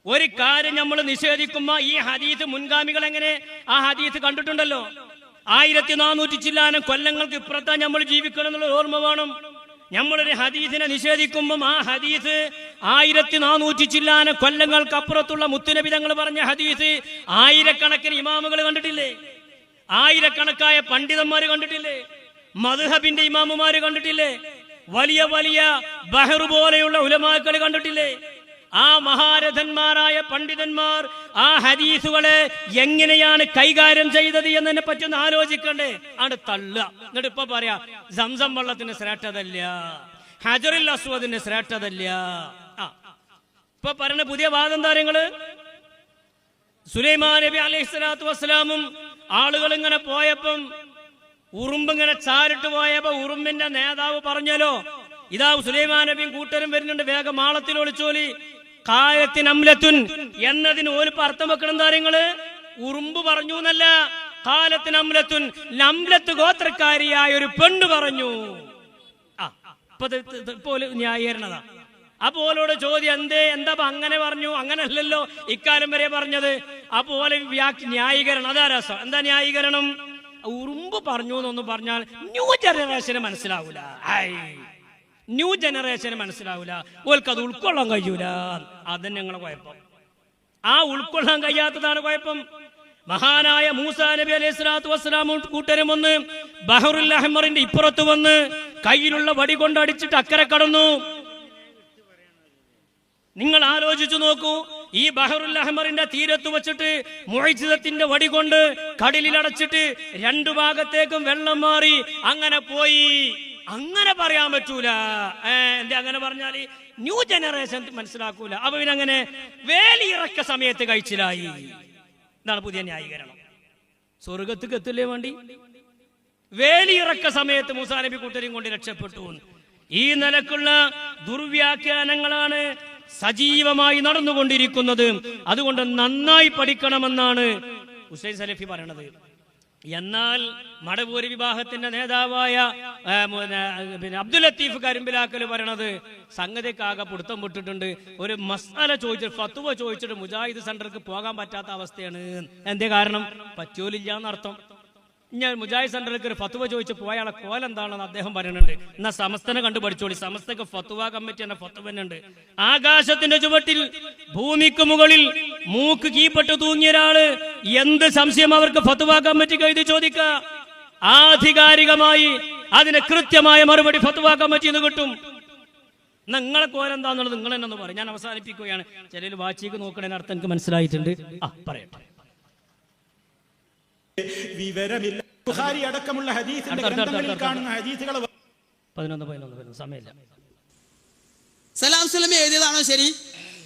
ഒരു കാര്യം നമ്മൾ നിഷേധിക്കുമ്പോ ഈ ഹദീസ് മുൻഗാമികൾ എങ്ങനെ ആ ഹദീസ് കണ്ടിട്ടുണ്ടല്ലോ. 1400 ചില്ലാനം കൊല്ലങ്ങൾക്ക് ഇപ്പുറത്താണ് നമ്മൾ ജീവിക്കണം എന്നുള്ള ഓർമ്മ വേണം. നമ്മളൊരു ഹദീസിനെ നിഷേധിക്കുമ്പം ആ ഹദീസ് 1400 ചില്ലാനം കൊല്ലങ്ങൾക്ക് അപ്പുറത്തുള്ള മുത്തുനബി തങ്ങൾ പറഞ്ഞ ഹദീസ് ആയിരക്കണക്കിന് ഇമാമുകൾ കണ്ടിട്ടില്ലേ? ആയിരക്കണക്കായ പണ്ഡിതന്മാര് കണ്ടിട്ടില്ലേ? മദ്ഹബിന്റെ ഇമാമുമാര് കണ്ടിട്ടില്ലേ? വലിയ വലിയ ബഹർ പോലെയുള്ള ഉലമാക്കൾ കണ്ടിട്ടില്ലേ? ആ മഹാരഥന്മാരായ പണ്ഡിതന്മാർ ആ ഹദീസുകളെ എങ്ങനെയാണ് കൈകാര്യം ചെയ്തത് എന്നതിനെ പറ്റി ഒന്ന് ആലോചിക്കണ്ടേ? ആണ് തള്ളുക. എന്നിട്ട് ഇപ്പൊ പറയാ സംസം വെള്ളത്തിന് ശ്രേഷ്ഠതല്ല, ഹജറുൽ അസ്വദിന് ശ്രേഷ്ഠതല്ല. ഇപ്പൊ പറഞ്ഞ പുതിയ വാദം താരങ്ങള് സുലൈമാൻ നബി അലൈഹിസ്സലാത്തു വസ്സലാമും ആളുകൾ ഇങ്ങനെ പോയപ്പം ഉറുമ്പിങ്ങനെ ചാരിട്ട് പോയപ്പോ ഉറുമ്പിന്റെ നേതാവ് പറഞ്ഞല്ലോ, ഇതാ സുലൈമാൻ നബിയും കൂട്ടരും വരുന്നുണ്ട്, വേഗം മാളത്തിൽ ഒളിച്ചോലി. കായത്തിനംലത്തുൻ എന്നതിന് ഒരു അർത്ഥം വെക്കണം താരങ്ങള്. ഉറുമ്പ് പറഞ്ഞു എന്നല്ല, കാലത്തിനംലത്തുൻ നംലത്ത് ഗോത്രക്കാരിയായ ഒരു പെണ്ണ് പറഞ്ഞു. ന്യായീകരണതാ. അപ്പോലോട് ചോദ്യം എന്താ അങ്ങനെ പറഞ്ഞു? അങ്ങനല്ലല്ലോ ഇക്കാലം വരെ പറഞ്ഞത്. അപ്പോലെ ന്യായീകരണം. അതാ രസം. എന്താ ന്യായീകരണം? ഉറുമ്പ് പറഞ്ഞു എന്നൊന്നും പറഞ്ഞാൽ ന്യൂ ജനറേഷന് മനസ്സിലാവൂല. ന്യൂ ജനറേഷന് മനസ്സിലാവൂല, ഓൽക്കത് ഉൾക്കൊള്ളാൻ കഴിയൂല. അതന്നെ ഞങ്ങളെ കുഴപ്പം. ആ ഉൾക്കൊള്ളാൻ കഴിയാത്തതാണ് കുഴപ്പം. മഹാനായ മൂസാ നബി അലൈഹി സ്വലാത്തു വസ്സലാമും കൂട്ടരും വന്ന് ബഹറുൽ അഹ്മറിന്റെ ഇപ്പുറത്ത് വന്ന് കയ്യിലുള്ള വടി കൊണ്ട് അടിച്ചിട്ട് അക്കരെ കടന്നു. നിങ്ങൾ ആലോചിച്ചു നോക്കൂ, ഈ ബഹറുൽ അഹ്മറിന്റെ തീരത്ത് വെച്ചിട്ട് മുഅ്ജിസത്തിന്റെ വടി കൊണ്ട് കടലിൽ അടച്ചിട്ട് രണ്ടു ഭാഗത്തേക്കും വെള്ളം മാറി അങ്ങനെ പോയി. അങ്ങനെ പറയാൻ പറ്റൂല. എന്താ അങ്ങനെ പറഞ്ഞാല് ന്യൂ ജനറേഷൻ മനസ്സിലാക്കൂല. അപ്പൊ പിന്നങ്ങനെ വേലിയിറക്ക സമയത്ത് കഴിച്ചിലായി. ഇതാണ് പുതിയ ന്യായീകരണം. സ്വർഗത്തേക്ക് എത്തില്ലേ വേണ്ടി വേലിയിറക്ക സമയത്ത് മൂസാ നബി കൂട്ടരും കൊണ്ട് രക്ഷപ്പെട്ടു. ഈ നിലക്കുള്ള ദുർവ്യാഖ്യാനങ്ങളാണ് സജീവമായി നടന്നുകൊണ്ടിരിക്കുന്നത്. അതുകൊണ്ട് നന്നായി പഠിക്കണമെന്നാണ് ഹുസൈൻ സലഫി പറയണത്. എന്നാൽ മടവൂര് വിഭാഗത്തിന്റെ നേതാവായ അബ്ദുൽ ലത്തീഫ് കരിമ്പിലാക്കൽ പറയണത് സംഗതിക്കാകെ പിടുത്തം വിട്ടിട്ടുണ്ട്. ഒരു മസാല ചോദിച്ചിട്ട് ഫത്വ ചോദിച്ചിട്ട് മുജാഹിദ് സെന്റർക്ക് പോകാൻ പറ്റാത്ത അവസ്ഥയാണ്. എന്തേ കാരണം? പറ്റൂലില്ല എന്നർത്ഥം. ഞാൻ മുജാഹിദ് സെന്ററിലേക്ക് ഒരു ഫത്വ ചോദിച്ചു പോയാളെ കോലം എന്താണെന്ന് അദ്ദേഹം പറയുന്നുണ്ട്. എന്നാ സമസ്തനെ കണ്ടു പഠിച്ചോളി. സമസ്തക്ക് ഫത്വ കമ്മിറ്റി എന്ന ഫത്വ ഉണ്ട്. ആകാശത്തിന്റെ ചുവട്ടിൽ ഭൂമിക്ക് മുകളിൽ മൂക്ക് കീപ്പെട്ട് തൂങ്ങിയ ഒരാള് എന്ത് സംശയം അവർക്ക് ഫത്വ കമ്മിറ്റിക്ക് എഴുതി ചോദിക്ക. ആധികാരികമായി അതിന് കൃത്യമായ മറുപടി ഫത്വ കമ്മിറ്റി എന്ന് കിട്ടും. നിങ്ങളെ കോലം എന്താന്നുള്ളത് നിങ്ങൾ എന്നു പറയും. ഞാൻ അവസാനിപ്പിക്കുകയാണ്. ചിലർ വാച്ചിക്ക് നോക്കണേന് അർത്ഥം എനിക്ക് മനസ്സിലായിട്ടുണ്ട്. പറയട്ടെ. വിവരമില്ല ബുഖാരി അടക്കമുള്ള ഹദീസിന്റെ ഗ്രന്ഥങ്ങളിൽ കാണുന്ന ഹദീസുകൾ 11 സമയമില്ല. സലാം സ്വലമി എഴുതിയതാണോ ശരി,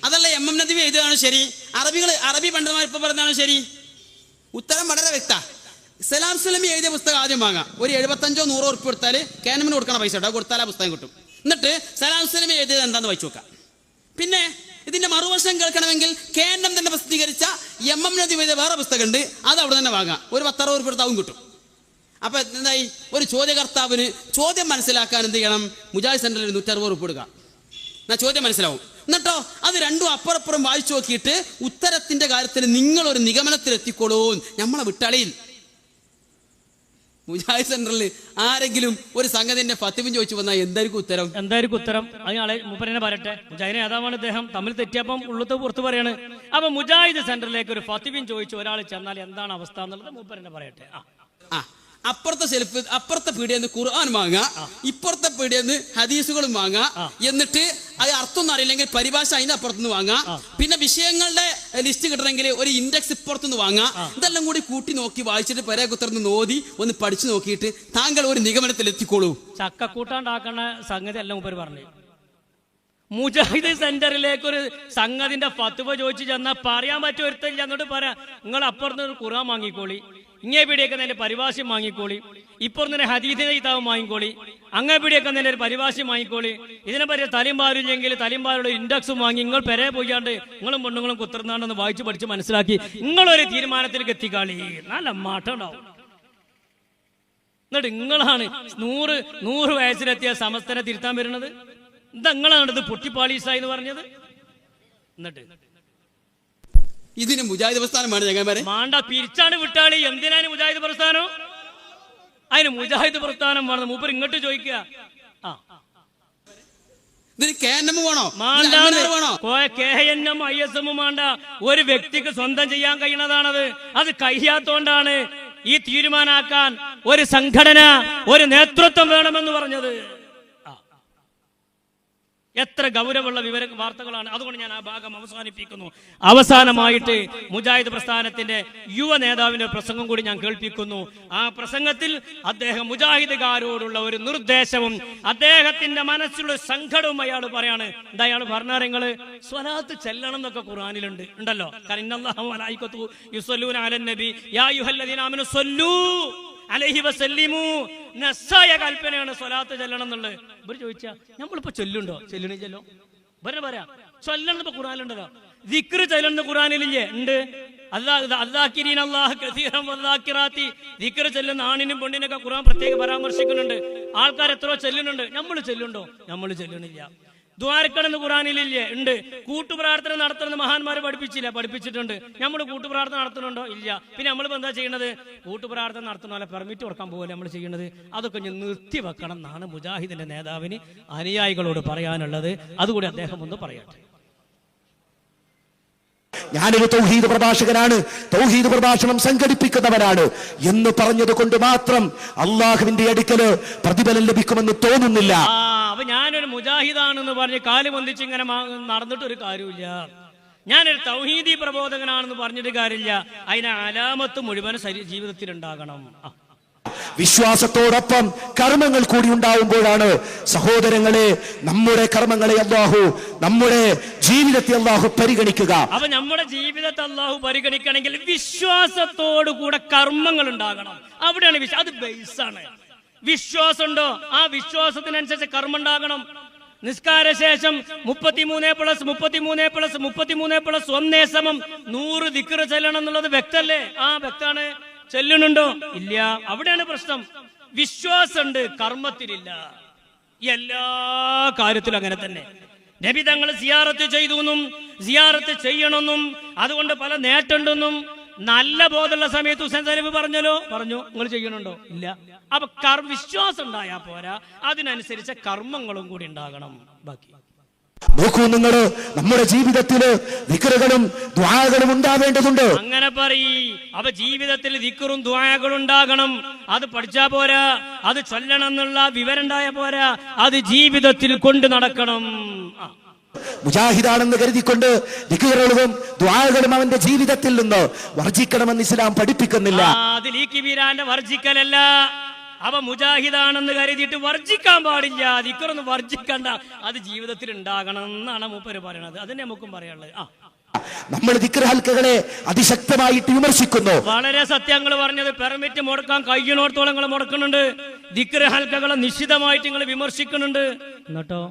അതല്ല എം നദീബ് എഴുതിയതാണോ ശരി, അറബി പണ്ഡിതന്മാർ ഇപ്പൊ പറഞ്ഞതാണോ ശരി? ഉത്തരം വളരെ വ്യക്ത. സലാം സ്വലമി എഴുതിയ പുസ്തകം ആദ്യം വാങ്ങാം. ഒരു 75 100 ഉറുപ്പ് കൊടുത്താൽ കാനമിന് കൊടുക്കണ പൈസ ഉണ്ടോ, കൊടുത്താൽ ആ പുസ്തകം കിട്ടും. എന്നിട്ട് സലാം സ്വലമി എഴുതിയത് എന്താന്ന് വായിച്ചു നോക്കാം. പിന്നെ ഇതിന്റെ മറുവശം കേൾക്കണമെങ്കിൽ കേന്ദ്രം തന്നെ പ്രസിദ്ധീകരിച്ച എം നദീബ് എഴുതിയ വേറെ പുസ്തകം ഉണ്ട്, അത് അവിടെ തന്നെ വാങ്ങാം. ഒരു 10-60 ഉറുപ്പ് കൊടുത്താവും കിട്ടും. അപ്പൊ എന്തായി, ഒരു ചോദ്യകർത്താവിന് ചോദ്യം മനസ്സിലാക്കാൻ എന്ത് ചെയ്യണം? മുജാഹിദ് സെന്ററിൽ 160 ഉറുപ്പ് കൊടുക്കുക. എന്നാ ചോദ്യം മനസ്സിലാവും. എന്നിട്ടോ അത് രണ്ടും അപ്പുറപ്പുറം വായിച്ചു നോക്കിയിട്ട് ഉത്തരത്തിന്റെ കാര്യത്തിൽ നിങ്ങളൊരു നിഗമനത്തിൽ എത്തിക്കോളൂ. നമ്മളെ വിട്ടളിയിൽ മുജാഹിദ് സെന്ററിൽ ആരെങ്കിലും ഒരു സംഗതിന്റെ ഫത്വയും ചോദിച്ചു വന്നാൽ എന്തായിരിക്കും ഉത്തരം? അയാളെ മൂപ്പരനെ പറയട്ടെ. മുജാഹിദ് നേതാവാണ് അദ്ദേഹം. തമ്മിൽ തെറ്റിയപ്പം ഉള്ളത്ത് പുറത്ത് പറയാണ്. അപ്പൊ മുജാഹിദ് സെന്ററിലേക്ക് ഒരു ഫത്വയും ചോദിച്ചു ഒരാൾ ചെന്നാൽ എന്താണ് അവസ്ഥ എന്നുള്ളത് മൂപ്പരനെ പറയട്ടെ. അപ്പുറത്തെ സെൽഫ്, അപ്പുറത്തെ പീടിയെന്ന് ഖുർആൻ വാങ്ങാ, ഇപ്പുറത്തെ പീടിയെന്ന് ഹദീസുകളും വാങ്ങാ. എന്നിട്ട് അത് അർത്ഥമൊന്നും അറിയില്ലെങ്കിൽ പരിഭാഷ അതിന്റെ അപ്പുറത്തുനിന്ന് വാങ്ങാ. പിന്നെ വിഷയങ്ങളുടെ ലിസ്റ്റ് കിട്ടണമെങ്കിൽ ഒരു ഇൻഡെക്സ് ഇപ്പുറത്തുനിന്ന് വാങ്ങാ. ഇതെല്ലാം കൂടി കൂട്ടി നോക്കി വായിച്ചിട്ട് പെരേ കുത്തർന്ന് നോതി ഒന്ന് പഠിച്ചു നോക്കിയിട്ട് താങ്കൾ ഒരു നിഗമനത്തിൽ എത്തിക്കോളൂ. ചക്കക്കൂട്ടാണ്ടാക്കണ സംഗതി എല്ലാം മൂപ്പര് പറഞ്ഞു. മുജാഹിദ് സെന്ററിലേക്ക് ഒരു സംഗതിന്റെ ഫത്വ ചോദിച്ചു ചെന്നാൽ പറയാൻ പറ്റും ഒരുത്തില്ല. എന്നിട്ട് പറയാം, നിങ്ങൾ അപ്പുറത്ത് ഒരു ഖുർആൻ വാങ്ങിക്കോളി, ഇങ്ങേ പിടിയൊക്കെ നല്ല പരിഭാഷയും വാങ്ങിക്കോളി, ഇപ്പുറത്ത് ഹദീസിന്റെ കിതാബും വാങ്ങിക്കോളി, അങ്ങേ പിടിയൊക്കെ നല്ല ഒരു പരിഭാഷയും വാങ്ങിക്കോളി, ഇതിനെ പറ്റിയ തലിമ്പാരില്ലെങ്കിൽ തലിമ്പാരുടെ ഇൻഡെക്സും വാങ്ങി നിങ്ങൾ പെരേ പോയാണ്ട് നിങ്ങളും പെണ്ണുങ്ങളും കുത്തിർന്നാണ്ടെന്ന് വായിച്ച് പഠിച്ച് മനസ്സിലാക്കി നിങ്ങളൊരു തീരുമാനത്തിലേക്ക് എത്തിക്കാളി. നല്ല മാറ്റം ഉണ്ടാവും. എന്നിട്ട് നിങ്ങളാണ് 100 വയസ്സിലെത്തിയ സമസ്തനെ തിരുത്താൻ വരുന്നത്. നിങ്ങളാണ് പൊട്ടിപ്പാളീസായി എന്ന് പറഞ്ഞത്. എന്നിട്ട് ഇതിന് മുജാഹിദ് പ്രസ്ഥാനമാണ് ഞങ്ങൾ മാണ്ട പിരിച്ചാണ് വിട്ടാളി. എന്തിനാണ് മുജാഹിദ് പ്രസ്ഥാനം? അതിന് മുജാഹിദ് പ്രസ്ഥാനം വേണം. മൂപ്പർ ഇങ്ങോട്ട് ചോദിക്കുക, ഇതിന് KNM വേണോ? KNM ISM വേണ്ട. ഒരു വ്യക്തിക്ക് സ്വന്തം ചെയ്യാൻ കഴിയുന്നതാണത്. അത് കഴിയാത്തോണ്ടാണ് ഈ തീരുമാനാക്കാൻ ഒരു സംഘടന, ഒരു നേതൃത്വം വേണമെന്ന് പറഞ്ഞത്. എത്ര ഗൗരവമുള്ള വാർത്തകളാണ്. അതുകൊണ്ട് ഞാൻ ആ ഭാഗം അവസാനിപ്പിക്കുന്നു. അവസാനമായിട്ട് മുജാഹിദ് പ്രസ്ഥാനത്തിന്റെ യുവ നേതാവിന്റെ പ്രസംഗം കൂടി ഞാൻ കേൾപ്പിക്കുന്നു. ആ പ്രസംഗത്തിൽ അദ്ദേഹം മുജാഹിദുകാരോടുള്ള ഒരു നിർദ്ദേശവും അദ്ദേഹത്തിന്റെ മനസ്സിലുള്ള സങ്കടവും അയാൾ പറയാണ്. എന്താ അയാൾ പറഞ്ഞാൽ, നിങ്ങള് സ്വലാത്ത് ചെല്ലണം എന്നൊക്കെ ഖുർആനിലുണ്ട് ഉണ്ടല്ലോ. ഇന്നല്ലാഹു വമലായികതു യുസല്ലൂന അലൻ നബി യാ അയ്യുഹല്ലദീന ആമനു സല്ലൂ അലൈഹി വസല്ലിമു. നസ്സായ കൽപ്പനയാണ് സ്വലാത്ത് ചെല്ലണം എന്നുള്ളത്. ഇവർ ചോദിച്ചാ നമ്മളിപ്പോ ചൊല്ലുണ്ടോ? ചെല്ലണില്ലല്ലോ. ഇവരെ പറയാം ചൊല്ലണം. ഇപ്പൊ ഖുർആനിലുണ്ടല്ലോ. ദിക്റ് ചെല്ലുന്ന ഖുർആനിലില്ലേ? ഉണ്ട്. അല്ലാഹ് ദിക്റ് ചെല്ലുന്ന ആണിനും പെണ്ണിനൊക്കെ ഖുർആൻ പ്രത്യേകം പരാമർശിക്കുന്നുണ്ട്. ആൾക്കാർ എത്രയോ ചെല്ലുന്നുണ്ട്. നമ്മൾ ചെല്ലുണ്ടോ? നമ്മൾ ചെല്ലണില്ല. ദ്വാരക്കണമെന്ന് ഖുർആനിലില്ലേ? ഉണ്ട്. കൂട്ടുപ്രാർത്ഥന നടത്തുന്ന മഹാന്മാരെ പഠിപ്പിച്ചിട്ടുണ്ട്. നമ്മൾ കൂട്ടുപ്രാർത്ഥന നടത്തുന്നുണ്ടോ? ഇല്ല. പിന്നെ നമ്മളിപ്പോ എന്താ ചെയ്യണത്? കൂട്ടുപ്രാർത്ഥന നടത്തുന്ന പോലെ പെർമിറ്റ് കൊടുക്കാൻ പോലെ നമ്മൾ ചെയ്യണത്. അതൊക്കെ ഞാൻ നിർത്തിവെക്കണം എന്നാണ് മുജാഹിദിന്റെ നേതാവിന് അനുയായികളോട് പറയാനുള്ളത്. അതുകൂടി അദ്ദേഹം ഒന്ന് പറയട്ടെ. ഞാനൊരു തൗഹീദ് പ്രഭാഷകനാണ്, തൗഹീദ് പ്രഭാഷണം സംഘടിപ്പിക്കുന്നവരാണ് എന്ന് പറഞ്ഞത് കൊണ്ട് മാത്രം അള്ളാഹുവിന്റെ അടുക്കല് പ്രതിഫലം ലഭിക്കുമെന്ന് തോന്നുന്നില്ല. അപ്പൊ ഞാനൊരു മുജാഹിദാണെന്ന് പറഞ്ഞ് കാല് പൊന്തിച്ച് ഇങ്ങനെ നടന്നിട്ടൊരു കാര്യമില്ല. ഞാനൊരു തൗഹീദി പ്രബോധകനാണെന്ന് പറഞ്ഞിട്ട് കാര്യമില്ല. അതിന് അലാമത്ത് മുഴുവൻ ജീവിതത്തിൽ ഉണ്ടാകണം. വിശ്വാസത്തോടൊപ്പം കർമ്മങ്ങൾ കൂടി ഉണ്ടാവുമ്പോഴാണ് സഹോദരങ്ങളെ നമ്മുടെ കർമ്മങ്ങളെ അല്ലാഹു, നമ്മുടെ ജീവിതത്തെ അല്ലാഹു പരിഗണിക്കുക. അപ്പൊ നമ്മുടെ ജീവിതത്തെ അല്ലാഹു പരിഗണിക്കണമെങ്കിൽ വിശ്വാസത്തോടു കൂടെ കർമ്മങ്ങൾ ഉണ്ടാകണം. അവിടെയാണ് അത് ബേസാണ്. വിശ്വാസം ഉണ്ടോ? ആ വിശ്വാസത്തിനനുസരിച്ച് കർമ്മം ഉണ്ടാകണം. നിസ്കാര ശേഷം 33+33+33+1 ദിക്റ് ചെല്ലണം എന്നുള്ളത് വ്യക്തല്ലേ? ആ വ്യക്താണ്. ചെല്ലുന്നുണ്ടോ? ഇല്ല. അവിടെയാണ് പ്രശ്നം. വിശ്വാസമുണ്ട്, കർമ്മത്തിലില്ല. എല്ലാ കാര്യത്തിലും അങ്ങനെ തന്നെ. നബി തങ്ങൾ സിയാറത്ത് ചെയ്തു, സിയാറത്ത് ചെയ്യണമെന്നും അതുകൊണ്ട് പല നേട്ടമുണ്ടെന്നും നല്ല ബോധമുള്ള സമയത്ത് ഹുസൈൻ സലഫി പറഞ്ഞു. നിങ്ങൾ ചെയ്യണുണ്ടോ? ഇല്ല. അപ്പൊ വിശ്വാസം ഉണ്ടായാ പോരാ, അതിനനുസരിച്ച കർമ്മങ്ങളും കൂടി ഉണ്ടാകണം. ബാക്കി നോക്കൂ, നിങ്ങൾ നമ്മുടെ ജീവിതത്തില് ദിക്റുകളും ദുആകളും ഉണ്ടാവേണ്ടതുണ്ട്. അങ്ങനെ പറയ്. അപ്പൊ ജീവിതത്തിൽ ദിക്റും ദുആകളും ഉണ്ടാകണം. അത് പഠിച്ചാ പോരാ, അത് ചൊല്ലണം എന്നുള്ള വിവരം ഉണ്ടായ പോരാ, അത് ജീവിതത്തിൽ കൊണ്ട് നടക്കണം. മുജാഹിദാണെന്ന് കരുതിക്കൊണ്ട് ദിക്റുകളും ദുആകളും അവന്റെ ജീവിതത്തിൽ നിന്ന് വർജിക്കണമെന്ന് ഇസ്ലാം പഠിപ്പിക്കുന്നില്ല. അതിൽ ഈ കിബീരാന്റെ വർജിക്കലല്ല, അവ മുജാഹിദാണെന്ന് കരുതിയിട്ട് വർജിക്കാൻ പാടില്ല. ദിക്റൊന്നും വർജിക്കണ്ട, അത് ജീവിതത്തിൽ ഉണ്ടാകണം എന്നാണ് മൂപ്പര് പറയണത്. അതിനെ നമുക്കും പറയാനുള്ളത്. നമ്മൾ ദിക്ർ ഹൽക്കകളെ അതിശക്തമായിട്ട് വിമർശിക്കുന്നു. വളരെ സത്യങ്ങൾ പറഞ്ഞത്. പെർമിറ്റ് മുടക്കാൻ കഴിയണോടത്തോളം നിങ്ങൾ മുടക്കുന്നുണ്ട്. ദിക്ർ ഹൽക്കകളെ നിശ്ചിതമായിട്ട് നിങ്ങൾ വിമർശിക്കുന്നുണ്ട്. എന്നിട്ടോ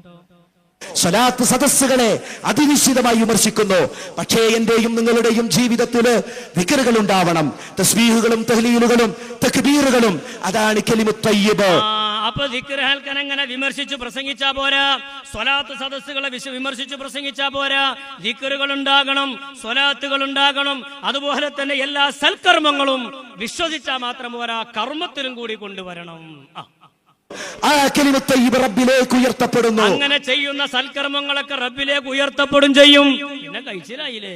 സ്വലാത്ത് സദസ്സുകളെ അതിനിശ്ചിതമായി വിമർശിക്കുന്നു. പക്ഷേ എന്റെയും നിങ്ങളുടെയും ജീവിതത്തില് ദിക്റുകൾ ഉണ്ടാവണം. തസ്ബീഹുകളും തഹ്ലീലുകളും തക്ബീറുകളും, അതാണ് കലിമത്ത് തയ്യിബ്. അപ്പൊ ദിക്ർ ഹൽക്കനെ എങ്ങനെ വിമർശിച്ചു പ്രസംഗിച്ചാ പോരാ, സ്വലാത്ത് സദസ്സുകളെ വിമർശിച്ചു പ്രസംഗിച്ചാ പോരാ. ദിക്റുകൾ ഉണ്ടാകണം, സ്വലാത്തുകൾ ഉണ്ടാകണം. അതുപോലെ തന്നെ എല്ലാ സൽക്കർമ്മങ്ങളും വിശ്വസിച്ചാൽ മാത്രം പോരാ, കർമ്മത്തിലും കൂടി കൊണ്ടുവരണം. ആ കലിമത്ത് തയ്യിബ് റബ്ബിലേക്ക് ഉയർത്തപ്പെടുന്നു. അങ്ങനെ ചെയ്യുന്ന സൽക്കർമ്മങ്ങളൊക്കെ റബ്ബിലേക്ക് ഉയർത്തപ്പെടും ചെയ്യും. പിന്നെ കഴിച്ചിലായില്ലേ.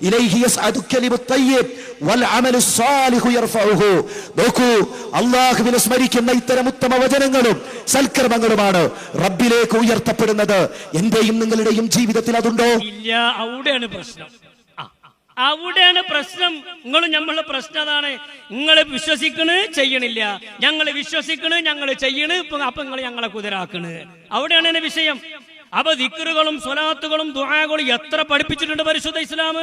ഇലൈഹി യസ്അദു കലിമത്ത് തയ്യിബ് വൽ അമലു സ്വാലിഹു യർഫഉഹു. നോക്കൂ, അല്ലാഹുവിനെ സ്മരിക്കുന്ന ഇത്തരം ഉത്തമ വചനങ്ങളും സൽക്കർമ്മങ്ങളുമാണ് റബ്ബിലേക്ക് ഉയർത്തപ്പെടുന്നത്. എന്റെയും നിങ്ങളുടെയും ജീവിതത്തിൽ അതുണ്ടോ? ഇല്ല. അവിടെയാണ് പ്രശ്നം. അവിടെയാണ് പ്രശ്നം. നിങ്ങളും നമ്മളെ പ്രശ്നം അതാണ്. നിങ്ങൾ വിശ്വസിക്കണ് ചെയ്യണില്ല, ഞങ്ങൾ വിശ്വസിക്കണ് ഞങ്ങൾ ചെയ്യണ്, അപ്പൊ നിങ്ങൾ ഞങ്ങളെ കുതിരാക്കണ്. അവിടെയാണ് വിഷയം. അപ്പൊ ദിക്റുകളും സ്വലാത്തുകളും ദുആകളും എത്ര പഠിപ്പിച്ചിട്ടുണ്ട് പരിശുദ്ധ ഇസ്ലാം,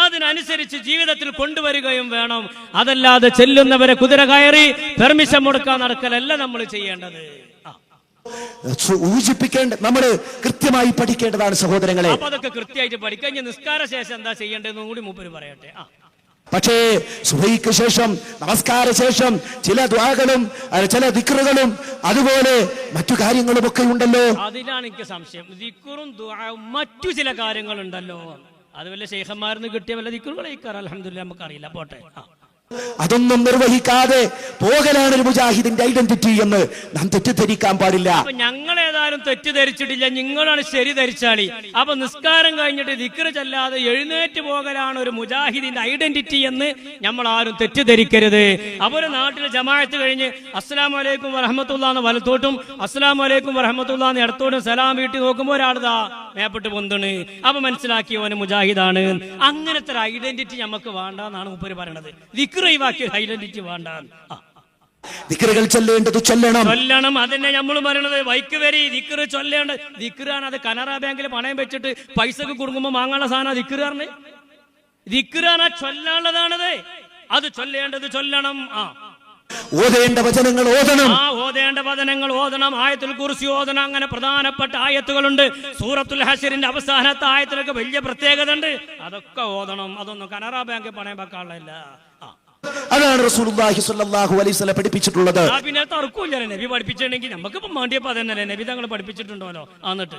അതിനനുസരിച്ച് ജീവിതത്തിൽ കൊണ്ടുവരികയും വേണം. അതല്ലാതെ ചെല്ലുന്നവരെ കുതിര കയറി പെർമിഷൻ മുടക്കാൻ നടക്കലല്ല നമ്മൾ ചെയ്യേണ്ടത്. സൂചിപ്പിക്കേണ്ട, നമ്മള് കൃത്യമായി പഠിക്കേണ്ടതാണ് സഹോദരങ്ങളെ. അപ്പൊ അതൊക്കെ കൃത്യമായിട്ട് പഠിക്കാൻ നിസ്കാര ശേഷം എന്താ ചെയ്യേണ്ടതെന്ന് കൂടി മൂപ്പര് പറയട്ടെ. പക്ഷേ സുബഹിക്ക് ശേഷം, നമസ്കാര ശേഷം ചില ദുആകളും ചില ദിക്റുകളും അതുപോലെ മറ്റു കാര്യങ്ങളും ഒക്കെ ഉണ്ടല്ലോ. അതിലാണ് എനിക്ക് സംശയം. ദിക്റും ദുആവും മറ്റു ചില കാര്യങ്ങളുണ്ടല്ലോ, അത് വല്ല ശൈഖന്മാരിന്ന് കിട്ടിയ വല്ല ദിക്റുകളേക്കാർ അൽഹംദുലില്ലാഹ് നമുക്കറിയില്ല. പോട്ടെ. അതൊന്നും നിർവഹിക്കാതെ പോകലാണ് ഒരു മുജാഹിദിന്റെ ഐഡന്റിറ്റി എന്ന് നാം തെറ്റിദ്ധരിക്കാൻ പാടില്ല. ഞങ്ങൾ ഏതായാലും തെറ്റിദ്ധരിച്ചിട്ടില്ല, നിങ്ങളാണ് ശരി ധരിച്ചാളി. അപ്പൊ നിസ്കാരം കഴിഞ്ഞിട്ട് ദിക്ർ ചൊല്ലാതെ എഴുന്നേറ്റ് പോകലാണ് ഒരു മുജാഹിദിന്റെ ഐഡന്റിറ്റി എന്ന് നമ്മൾ ആരും തെറ്റിദ്ധരിക്കരുത്. അപ്പൊ ഒരു നാട്ടിലെ ജമാഅത്ത് കഴിഞ്ഞ് അസ്സലാമു അലൈക്കും വറഹ്മത്തുള്ളാഹി എന്ന് വലത്തോട്ടും അസ്സലാമു അലൈക്കും വറഹ്മത്തുള്ളാഹി എന്ന് ഇടത്തോട്ടും സലാം വീട്ടി നോക്കുമ്പോൾ ഒരാളിതാ മേപ്പെട്ട് പൊന്താണ്, അപ്പൊ മനസ്സിലാക്കി അവന് മുജാഹിദാണ്. അങ്ങനത്തെ ഒരു ഐഡന്റിറ്റി നമുക്ക് വേണ്ടെന്നാണ് മൂപ്പര് പറയണത്. ഐഡന്റിറ്റി വേണ്ട. ദിക്റുകൾ ചൊല്ലേണ്ടത് ചൊല്ലണം. അതന്നെ നമ്മൾ പറയണത്. വൈക്ക് വരി ദിക്റ് ചൊല്ലേണ്ട ദിക്റാണ്. അത് കനറ ബാങ്കിൽ പണയം വെച്ചിട്ട് പൈസക്ക് കൊടുക്കുമ്പോ വാങ്ങാനുള്ള സാധനം ദിക്റാണ്. ദിക്റാണ് ചൊല്ലാനുള്ളതാണത്. അത് ചൊല്ലേണ്ടത് ചൊല്ലണം. ഓതേണ്ട വചനങ്ങൾ ഓതണം. ഓതേണ്ട വചനങ്ങൾ ഓതണം. ആയത്തുൽ കുർസി ഓതണം. അങ്ങനെ പ്രധാനപ്പെട്ട ആയത്തുകളുണ്ട്. സൂറത്തുൽ ഹശറിന്റെ അവസാനത്തെ ആയത്തിലൊക്കെ വലിയ പ്രത്യേകത ഉണ്ട്. അതൊക്കെ ഓതണം. അതൊന്നും കനറ ബാങ്കിൽ പണയം വെക്കാനുള്ളതല്ല. അതാണ് റസൂലുള്ളാഹി സ്വല്ലല്ലാഹു അലൈഹി വസല്ലം പഠിപ്പിച്ചിട്ടുള്ളത്. പിന്നെ തർക്കമില്ല. നബി പഠിപ്പിച്ചിട്ടുണ്ടെങ്കിൽ നമുക്കിപ്പോ മാണ്ടിയപ്പോ അതന്നെ നബി തങ്ങൾ പഠിപ്പിച്ചിട്ടുണ്ടല്ലോ. എന്നിട്ട്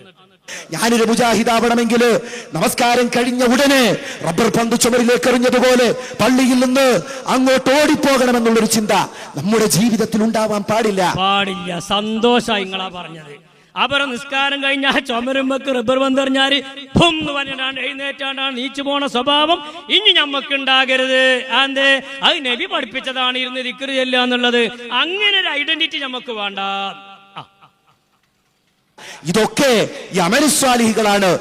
ഞാനൊരു മുജാഹിദാവണമെങ്കിൽ നമസ്കാരം കഴിഞ്ഞ ഉടനെ റബ്ബർ പന്ത് ചുമരിലേക്ക് എറിഞ്ഞതുപോലെ പള്ളിയിൽ നിന്ന് അങ്ങോട്ട് ഓടിപ്പോകണമെന്നുള്ളൊരു ചിന്ത നമ്മുടെ ജീവിതത്തിൽ ഉണ്ടാവാൻ പാടില്ല. സന്തോഷമായി നിങ്ങളാ പറഞ്ഞത്. അവരെ നിസ്കാരം കഴിഞ്ഞാൽ ചുമരുമ്പക്ക് റബ്ബർ പന്തെറിഞ്ഞാല് ഭും എന്ന് പറഞ്ഞാണ്ട് എഴുന്നേറ്റാണ്ടാണ് നീച്ചു പോണ സ്വഭാവം ഇനി ഞമ്മക്ക് ഉണ്ടാകരുത്. അത് നബി പഠിപ്പിച്ചതാണ് ഇരുന്ന് ദിക്ർ ചെല്ലുക എന്നുള്ളത്. അങ്ങനെ ഒരു ഐഡന്റിറ്റി നമുക്ക് വേണ്ട. ഇതൊക്കെ ഈ അമലു സ്വാലിഹികളാണ്.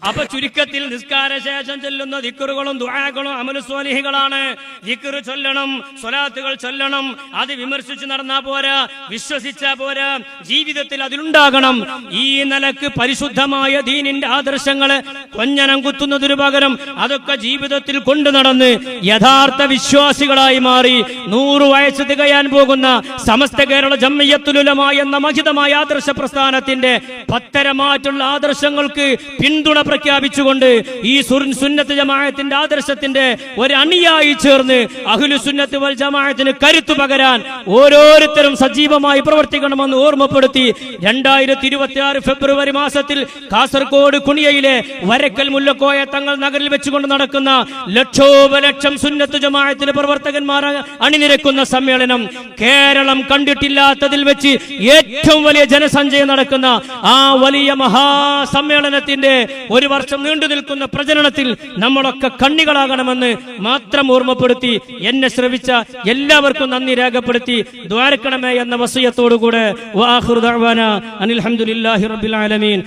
അപ്പൊ ചുരുക്കത്തിൽ നിസ്കാര ശേഷം ചെല്ലുന്ന ദിക്റുകളും ദുആകളും അമലു സ്വാലിഹികളാണ്. ദിക്ർ ചൊല്ലണം, സ്വലാത്തുകൾ ചൊല്ലണം. അത് വിമർശിച്ച് നടന്നാ പോരാ, വിശ്വസിച്ചാ പോരാ, ജീവിതത്തിൽ അതിലുണ്ടാകണം. ഈ നിലക്ക് പരിശുദ്ധമായ ദീനിന്റെ ആദർശങ്ങള് കൊഞ്ഞനം കുത്തുന്നതിനു പകരം അതൊക്കെ ജീവിതത്തിൽ കൊണ്ടു നടന്ന് യഥാർത്ഥ വിശ്വാസികളായി മാറി 100 വയസ്സ് തികയാൻ പോകുന്ന സമസ്ത കേരള ജംഇയ്യത്തുൽ ഉലമാ എന്ന മഹിതമായ ആദർശ പ്രസ്ഥാനത്തിന്റെ പത്തരമാറ്റുള്ള ആദർശങ്ങൾക്ക് പിന്തുണ പ്രഖ്യാപിച്ചുകൊണ്ട് ഈ സുന്നത്ത് ജമാഅത്തിന്റെ ആദർശത്തിന്റെ ഒരു അണിയായി ചേർന്ന് അഹ്ലു സുന്നത്ത് വൽ ജമാഅത്തിന് കരുത്തു പകരാൻ ഓരോരുത്തരും സജീവമായി പ്രവർത്തിക്കണമെന്ന് ഓർമ്മപ്പെടുത്തി 2026 ഫെബ്രുവരി മാസത്തിൽ കാസർഗോഡ് കുണിയയിലെ വരക്കൽ മുല്ലക്കോയ തങ്ങൾ നഗറിൽ വെച്ചുകൊണ്ട് നടക്കുന്ന ലക്ഷോപലക്ഷം സുന്നത്ത് ജമാഅത്തിന്റെ പ്രവർത്തകന്മാർ അണിനിരക്കുന്ന സമ്മേളനം കേരളം കണ്ടിട്ടില്ലാത്തതിൽ വെച്ച് ഏറ്റവും വലിയ ജനസഞ്ചയം നടക്കുന്ന ആ വലിയ മഹാസമ്മേളനത്തിന്റെ 1 വർഷം നീണ്ടു നിൽക്കുന്ന പ്രചരണത്തിൽ നമ്മളൊക്കെ കണ്ണികളാകണമെന്ന് മാത്രം ഓർമ്മപ്പെടുത്തി എന്നെ ശ്രവിച്ച എല്ലാവർക്കും നന്ദി രേഖപ്പെടുത്തി ദ്വാരക്കണമേ എന്ന വസിയത്തോടുകൂടെ വആഖിറു ദഅ്വാനാ അനിൽ ഹംദുലില്ലാഹി റബ്ബിൽ ആലമീൻ.